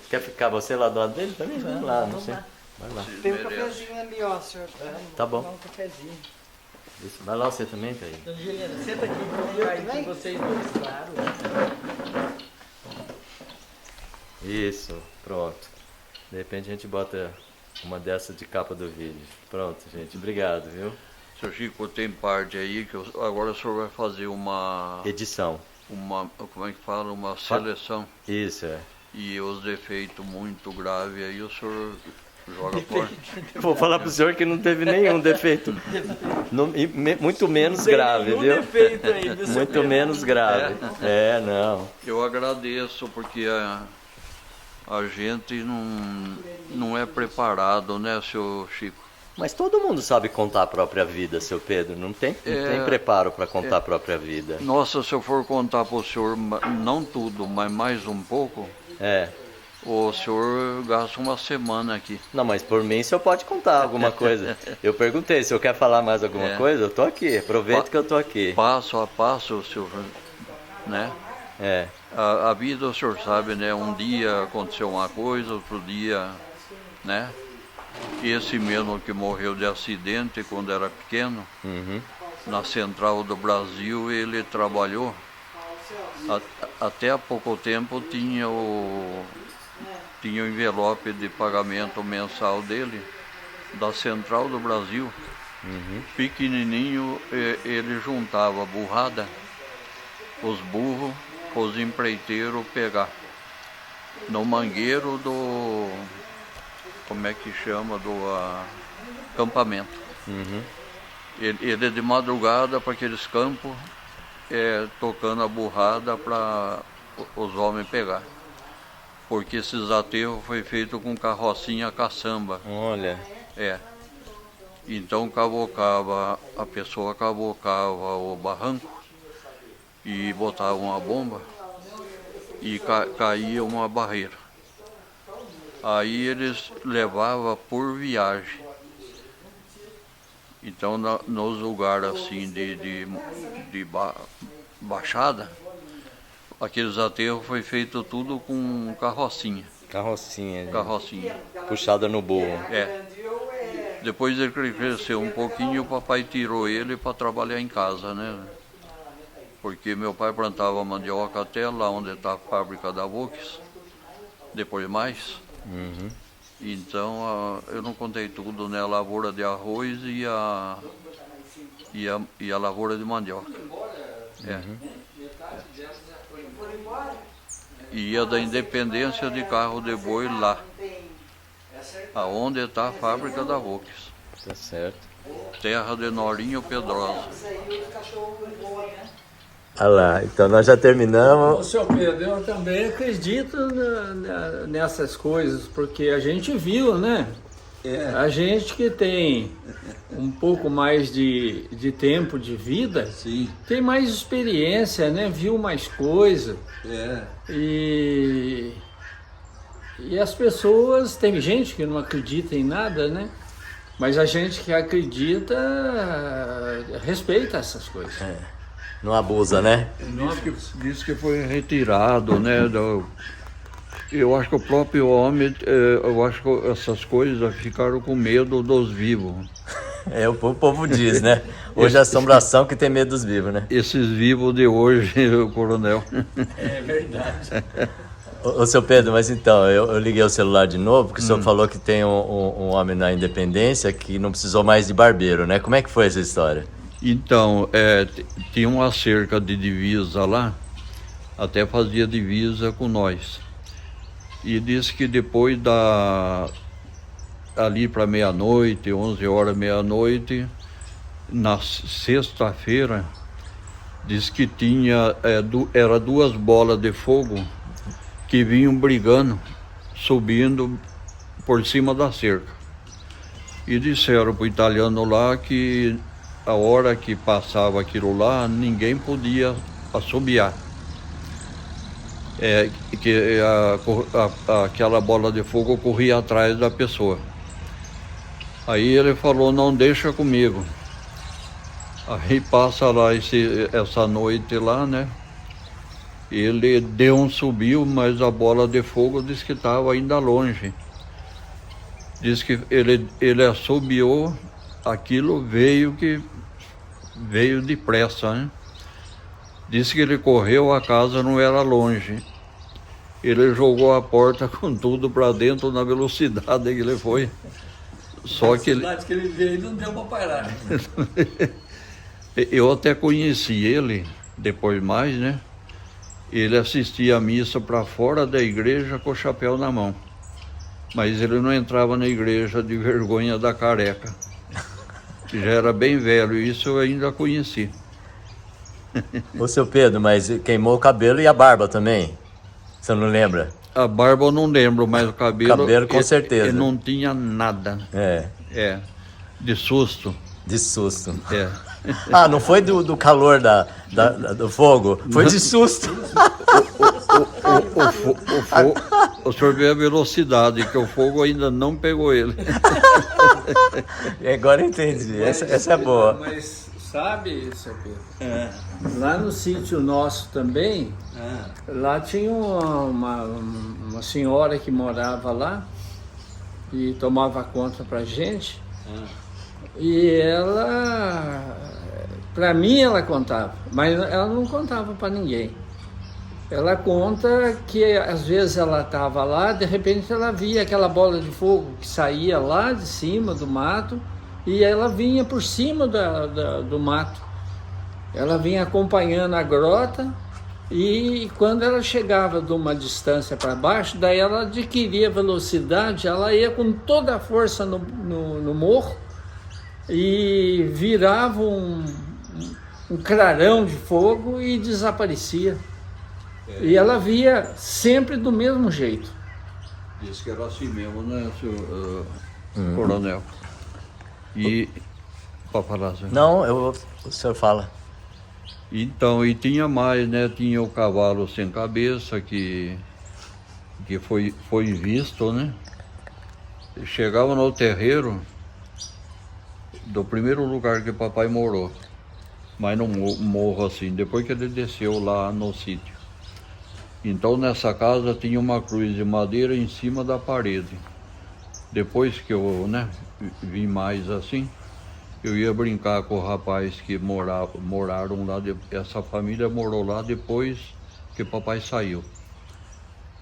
A: Quer ficar você lá do lado dele também? Vamos lá, não sei. Vai lá.
D: Tem um cafezinho ali, ó, senhor.
A: Tá bom.
D: Um cafezinho.
A: Isso. Vai lá você também, Thaís.
D: Angelina, senta aqui, vamos com vocês dois, claro.
A: Isso, pronto. De repente a gente bota uma dessa de capa do vídeo. Pronto, gente. Obrigado, viu?
B: Seu Chico, tem parte aí que agora o senhor vai fazer uma...
A: Edição.
B: Como é que fala? Uma seleção.
A: Isso,
B: E os defeitos muito graves aí o senhor joga fora.
A: Vou falar pro senhor que não teve nenhum defeito. Muito menos grave, viu?
D: Defeito aí, viu,
A: muito menos grave. Não.
B: Eu agradeço porque a gente não é preparado, né, seu Chico?
A: Mas todo mundo sabe contar a própria vida, seu Pedro. Não tem preparo para contar a própria vida.
B: Nossa, se eu for contar para o senhor, não tudo, mas mais um pouco, o senhor gasta uma semana aqui.
A: Não, mas por mim o senhor pode contar alguma coisa. Eu perguntei, se o senhor quer falar mais alguma coisa, eu tô aqui. Aproveita que eu tô aqui.
B: Passo a passo, o senhor, né?
A: É.
B: A vida, o senhor sabe, né? Um dia aconteceu uma coisa, outro dia, né? Esse mesmo que morreu de acidente quando era pequeno, na Central do Brasil, ele trabalhou. Até há pouco tempo tinha o envelope de pagamento mensal dele, da Central do Brasil. Pequenininho, ele juntava burrada, os burros, os empreiteiros pegar no mangueiro do, como é que chama, do acampamento. Ele de madrugada para aqueles campos, tocando a burrada para os homens pegar. Porque esses aterros foi feito com carrocinha caçamba.
A: Olha.
B: Então a pessoa cavocava o barranco e botava uma bomba e caía uma barreira. Aí eles levavam por viagem. Então nos lugares assim de baixada, aqueles aterros foi feito tudo com carrocinha. Carrocinha.
A: Puxada no burro.
B: Depois ele cresceu um pouquinho, o papai tirou ele para trabalhar em casa, né? Porque meu pai plantava mandioca até lá onde está a fábrica da Volks, depois mais. Então eu não contei tudo, né? A lavoura de arroz e a lavoura de mandioca. E ia da Independência de carro de boi lá, aonde está a fábrica da Volks.
A: Tá certo.
B: Terra de Norinho Pedrosa.
A: Olha lá, então nós já terminamos.
C: Ô, seu Pedro, eu também acredito nessas coisas, porque a gente viu, né? A gente que tem um pouco mais de tempo de vida,
E: Sim.
C: tem mais experiência, né? Viu mais coisa. E as pessoas, tem gente que não acredita em nada, né? Mas a gente que acredita respeita essas coisas.
A: Não abusa, né?
B: Diz que foi retirado, né? Eu acho que o próprio homem, eu acho que essas coisas ficaram com medo dos vivos.
A: O povo diz, né? Hoje a assombração que tem medo dos vivos, né?
B: Esses vivos de hoje, o coronel.
C: É verdade.
A: Ô, seu Pedro, mas então, eu liguei o celular de novo, porque o senhor falou que tem um homem na Independência que não precisou mais de barbeiro, né? Como é que foi essa história?
B: Então, tinha uma cerca de divisa lá, até fazia divisa com nós. E disse que depois ali para meia-noite, 11 horas, meia-noite, na sexta-feira, disse que era 2 bolas de fogo que vinham brigando, subindo por cima da cerca. E disseram para o italiano lá que a hora que passava aquilo lá, ninguém podia assobiar. Que aquela bola de fogo corria atrás da pessoa. Aí ele falou, não deixa comigo. Aí passa lá essa noite lá, né? Ele subiu, mas a bola de fogo disse que estava ainda longe. Diz que ele assobiou, aquilo veio depressa, né? Disse que ele correu, a casa não era longe. Ele jogou a porta com tudo para dentro na velocidade que ele foi. Só que
C: ele veio não deu para parar.
B: Eu até conheci ele, depois mais, né? Ele assistia a missa para fora da igreja com o chapéu na mão. Mas ele não entrava na igreja de vergonha da careca. Já era bem velho, isso eu ainda conheci.
A: Ô, seu Pedro, mas queimou o cabelo e a barba também? Você não lembra?
B: A barba eu não lembro, mas o cabelo...
A: Cabelo com certeza.
B: Ele não tinha nada. De susto.
A: De susto. Não foi do calor do fogo, foi de susto.
B: O senhor vê a velocidade, que o fogo ainda não pegou ele.
A: Agora entendi, essa é boa.
C: Mas Sabe, seu Pedro? Lá no sítio nosso também, lá tinha uma senhora que morava lá e tomava conta pra gente. E ela, pra mim ela contava, mas ela não contava pra ninguém. Ela conta que às vezes ela estava lá, de repente ela via aquela bola de fogo que saía lá de cima do mato e ela vinha por cima do mato. Ela vinha acompanhando a grota e quando ela chegava de uma distância para baixo, daí ela adquiria velocidade, ela ia com toda a força no morro e virava um clarão de fogo e desaparecia. E ela via sempre do mesmo jeito.
B: Diz que era assim mesmo, né, senhor coronel? E... Pode falar, senhor?
A: Não, o senhor fala.
B: Então, e tinha mais, né? Tinha o cavalo sem cabeça que foi visto, né? Chegava no terreiro do primeiro lugar que papai morou, mas no morro assim, depois que ele desceu lá no sítio. Então nessa casa tinha uma cruz de madeira em cima da parede. Depois que eu, né, vim mais assim, eu ia brincar com o rapaz que moraram lá, essa família morou lá depois que papai saiu.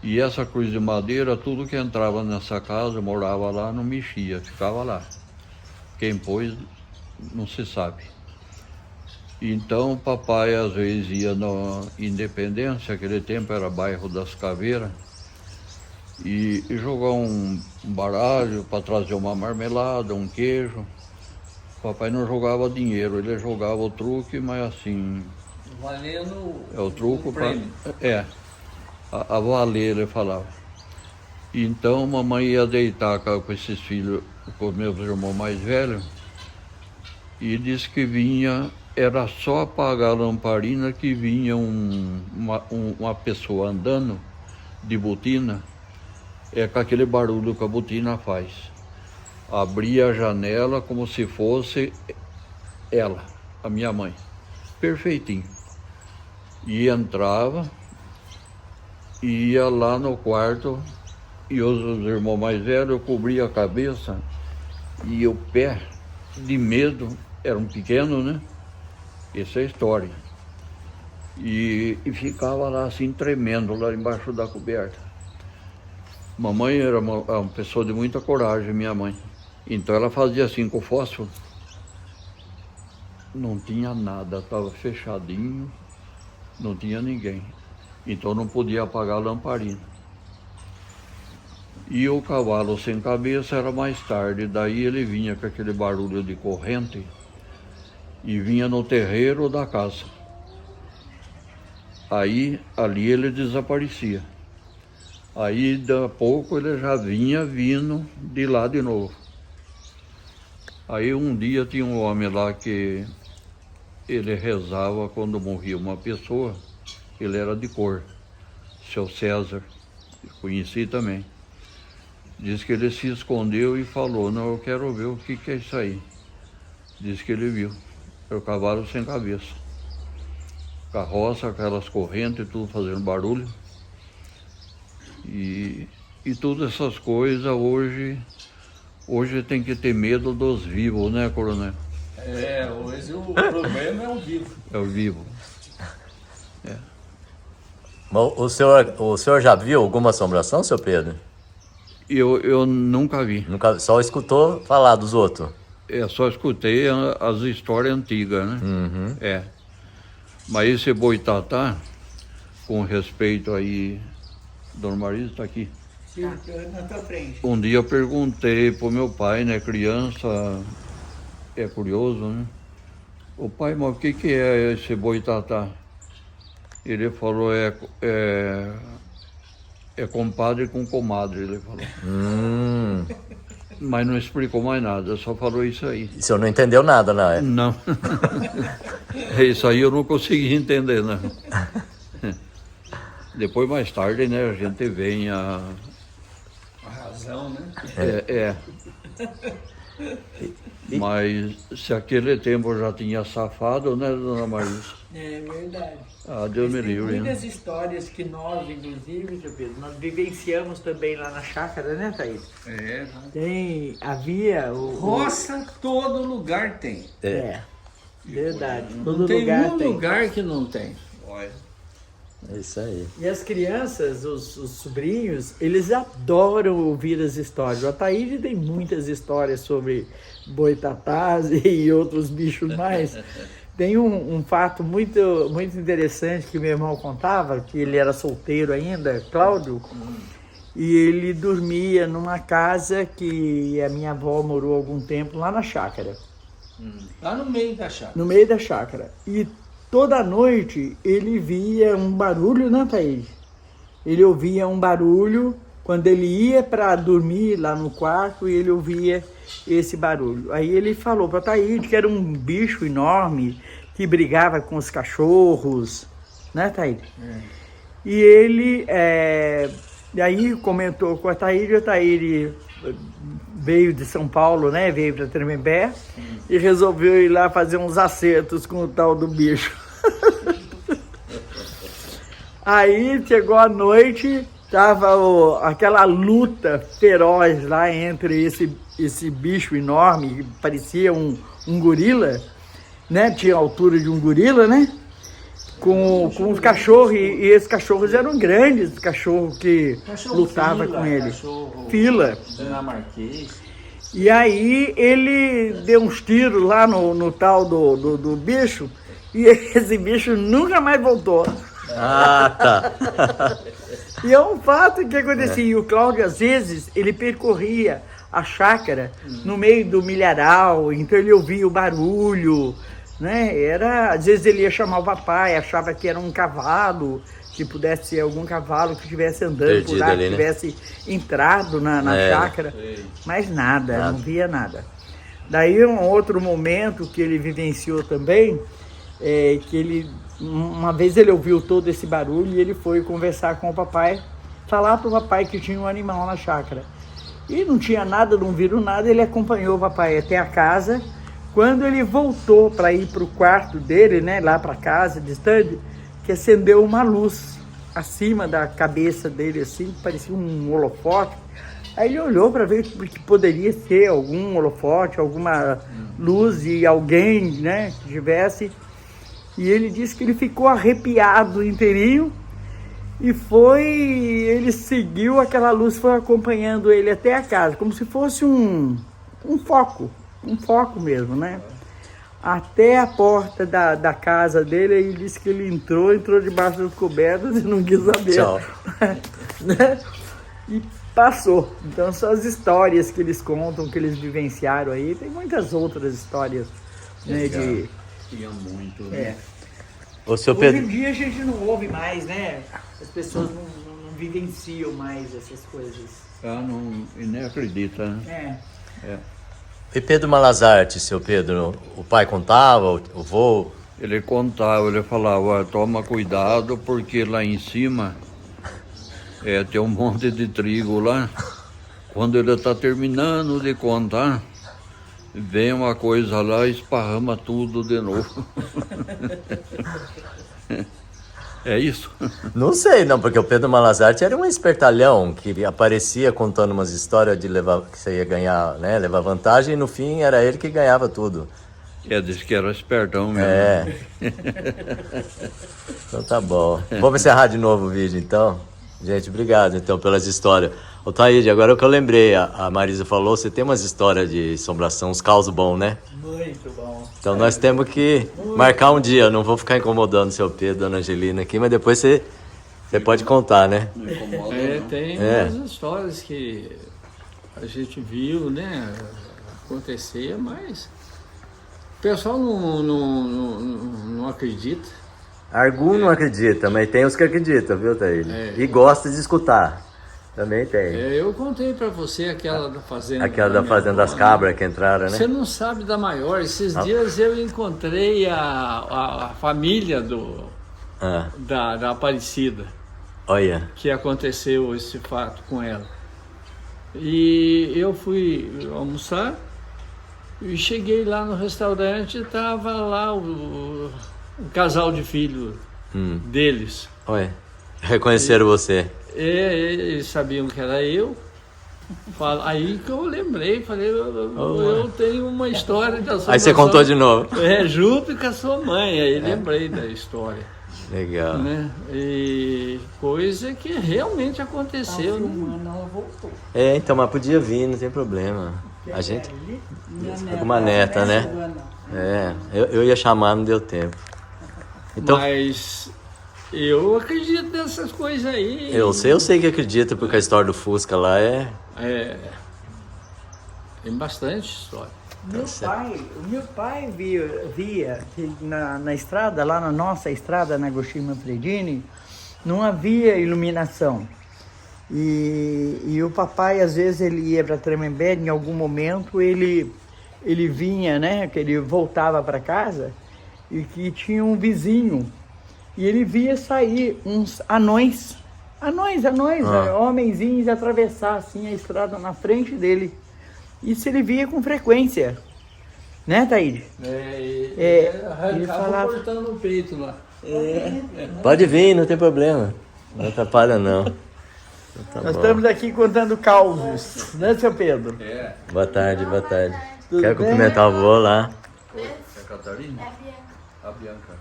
B: E essa cruz de madeira, tudo que entrava nessa casa, morava lá, não mexia, ficava lá. Quem pôs, não se sabe. Então papai às vezes ia na Independência, aquele tempo era bairro das Caveiras, e jogar um baralho para trazer uma marmelada, um queijo. Papai não jogava dinheiro, ele jogava o truque, mas assim...
C: Valendo
B: o truco
C: o prêmio.
B: A valer, ele falava. Então mamãe ia deitar com esses filhos, com meus irmãos mais velhos, e disse que vinha... Era só apagar a lamparina que vinha uma pessoa andando de botina, com aquele barulho que a botina faz. Abria a janela como se fosse ela, a minha mãe, perfeitinho. E entrava, ia lá no quarto, e os irmãos mais velhos cobriam a cabeça, e o pé, de medo, era um pequeno, né? Essa é a história. E ficava lá assim, tremendo, lá embaixo da coberta. Mamãe era uma pessoa de muita coragem, minha mãe. Então ela fazia assim com o fósforo. Não tinha nada, estava fechadinho, não tinha ninguém. Então não podia apagar a lamparina. E o cavalo sem cabeça era mais tarde, daí ele vinha com aquele barulho de corrente, e vinha no terreiro da casa. Aí, ali ele desaparecia. Aí, da pouco, ele já vinha vindo de lá de novo. Aí, um dia, tinha um homem lá que ele rezava quando morria uma pessoa. Ele era de cor, seu César, conheci também. Diz que ele se escondeu e falou, não, eu quero ver o que é isso aí. Diz que ele viu. Era o cavalo sem cabeça. Carroça, aquelas correntes, tudo fazendo barulho. E todas essas coisas hoje tem que ter medo dos vivos, né, coronel?
C: Hoje o problema é o vivo.
B: É o vivo.
A: O senhor já viu alguma assombração, seu Pedro?
B: Eu nunca vi.
A: Nunca, só escutou falar dos outros?
B: Só escutei as histórias antigas, né?
A: Uhum.
B: Mas esse boitatá, com respeito aí, Dona Marisa está aqui.
D: Sim, na tua frente.
B: Um dia eu perguntei pro meu pai, né, criança, é curioso, né? O pai, mas o que é esse boitatá? Ele falou, é compadre com comadre, ele falou. Mas não explicou mais nada, só falou isso aí.
A: O senhor não entendeu nada, não é?
B: Não. Isso aí eu não consegui entender, né? Depois, mais tarde, né, a gente vem
C: A razão, né?
B: Mas se aquele tempo já tinha safado, né, dona Marisa?
D: É verdade.
B: Ah, Deus me
D: Tem
B: livre. Né?
D: muitas histórias que nós, inclusive, seu Pedro, nós vivenciamos também lá na chácara, né, Thaís? Havia o...
C: Roça, todo lugar tem.
D: Verdade.
C: Não
D: Todo
C: tem
D: lugar
C: um
D: tem.
C: lugar que não tem.
A: É isso aí.
D: E as crianças, os sobrinhos, eles adoram ouvir as histórias. O Ataíde tem muitas histórias sobre boitatás e outros bichos mais. Tem um fato muito interessante que meu irmão contava, que ele era solteiro ainda, Cláudio, e ele dormia numa casa que a minha avó morou algum tempo lá na chácara.
C: Lá no meio da chácara.
D: No meio da chácara. E toda noite ele via um barulho, né, Thaís? Ele ouvia um barulho quando ele ia para dormir lá no quarto e ele ouvia esse barulho. Aí ele falou para Thaís que era um bicho enorme que brigava com os cachorros, né, Thaís? E ele aí comentou com a Thaís veio de São Paulo, né? Veio para Tremembé e resolveu ir lá fazer uns acertos com o tal do bicho. Aí chegou a noite, tava aquela luta feroz lá entre esse bicho enorme, que parecia um gorila, né? Tinha a altura de um gorila, né? Com os cachorros, e esses cachorros eram grandes, cachorro que lutava com ele. Fila.
C: Dinamarquês.
D: E aí ele deu uns tiros lá no tal do bicho, e esse bicho nunca mais voltou.
A: Ah, tá.
D: E é um fato que acontecia. E o Cláudio, às vezes, ele percorria a chácara no meio do milharal, então ele ouvia o barulho, né? Às vezes ele ia chamar o papai, achava que era um cavalo, que pudesse ser algum cavalo que estivesse andando
A: perdido
D: por lá,
A: ali,
D: que tivesse entrado na chácara, mas nada, não via nada. Daí um outro momento que ele vivenciou também, uma vez ele ouviu todo esse barulho e ele foi conversar com o papai, falar para o papai que tinha um animal na chácara. E não tinha nada, não viram nada, ele acompanhou o papai até a casa. Quando ele voltou para ir para o quarto dele, né, lá para casa, distante, que acendeu uma luz acima da cabeça dele, assim, parecia um holofote. Aí ele olhou para ver que poderia ser algum holofote, alguma luz e alguém, né, que tivesse. E ele disse que ele ficou arrepiado inteirinho e ele seguiu aquela luz, foi acompanhando ele até a casa, como se fosse um foco mesmo, né? Até a porta da casa dele, ele disse que ele entrou debaixo das cobertas e não quis saber.
A: Tchau.
D: Né? E passou. Então são as histórias que eles contam, que eles vivenciaram aí. Tem muitas outras histórias, né?
C: Tinha muito,
D: É.
C: né?
A: Ô, seu
D: Hoje em
A: Pedro,
D: dia a gente não ouve mais, né? As pessoas não vivenciam mais essas coisas.
B: E nem acredita, né?
A: e Pedro Malazarte, seu Pedro, o pai contava, o vô?
B: Ele contava, ele falava, toma cuidado porque lá em cima tem um monte de trigo lá. Quando ele está terminando de contar, vem uma coisa lá e esparrama tudo de novo. É isso?
A: Não sei, não, porque o Pedro Malazarte era um espertalhão que aparecia contando umas histórias de levar, que você ia ganhar, né, levar vantagem, e no fim era ele que ganhava tudo.
B: Disse que era espertão mesmo.
A: Então tá bom. Vamos encerrar de novo o vídeo, então? Gente, obrigado, então, pelas histórias. Ô, Taíde, agora o que eu lembrei, a Marisa falou, você tem umas histórias de assombração, uns causos bons, né?
D: Muito bom.
A: Então nós temos que marcar um dia, não vou ficar incomodando o seu Pedro, dona Angelina aqui, mas depois você pode contar, né?
B: Não incomoda, não.
C: Tem umas histórias que a gente viu, né, acontecer, mas o pessoal não acredita.
A: Algum não acredita, mas tem os que acreditam, viu, Taíde? E gosta de escutar. Também tem.
C: Eu contei pra você aquela da fazenda.
A: Aquela da fazenda das cabras que entraram, né?
C: Você não sabe da maior. Esses dias eu encontrei a família da Aparecida.
A: Olha.
C: Que aconteceu esse fato com ela. E eu fui almoçar E cheguei lá no restaurante e estava lá o casal de filho deles.
A: Oi. Reconheceram você.
C: Eles sabiam que era eu. Aí que eu lembrei, falei, eu tenho uma história da sua.
A: Aí você contou de novo.
C: Junto com a sua mãe, aí lembrei da história.
A: Legal.
C: Né? E coisa que realmente aconteceu.
D: Não voltou.
A: Então, mas podia vir, não tem problema. A gente. Alguma neta, né? Eu ia chamar, não deu tempo. Então,
C: Mas eu acredito nessas coisas aí.
A: eu sei que acredito, porque a história do Fusca lá
C: Tem bastante história.
D: O meu pai via que na estrada, lá na nossa estrada, na Agostinho Manfredini, não havia iluminação. E o papai, às vezes, ele ia para Tremembé, em algum momento ele vinha, né, que ele voltava para casa e que tinha um vizinho. E ele via sair uns anões, homenzinhos atravessar assim a estrada na frente dele. Isso ele via com frequência, né, Taíde?
C: Ele falava cortando o peito lá.
A: pode vir, não tem problema. Não atrapalha, não. Tá
D: Nós
A: bom.
D: estamos aqui contando causos, né, seu Pedro?
A: Boa tarde, boa tarde.
D: Tudo
A: Quero
D: bem?
A: cumprimentar o avô lá.
B: É a Catarina?
E: É a Bianca.
B: A Bianca.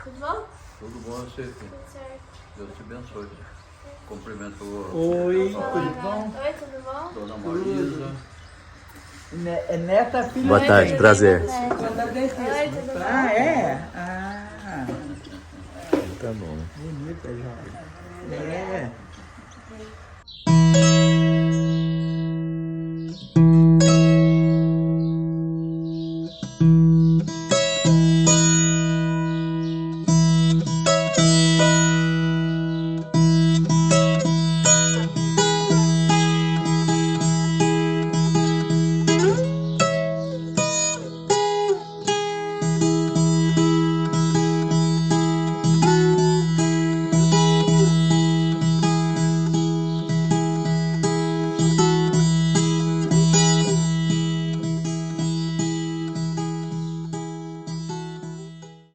E: Tudo bom?
B: Tudo bom você, filho?
E: Tudo certo.
B: Deus te abençoe. Cumprimento
D: Oi,
E: Olá.
D: tudo bom?
E: Oi, tudo bom?
B: Dona Marisa.
D: É neta, filha?
A: Boa tarde, prazer.
E: Oi, tudo bom?
D: Ah, é? Ah,
A: Tá bom.
D: bonita já. É.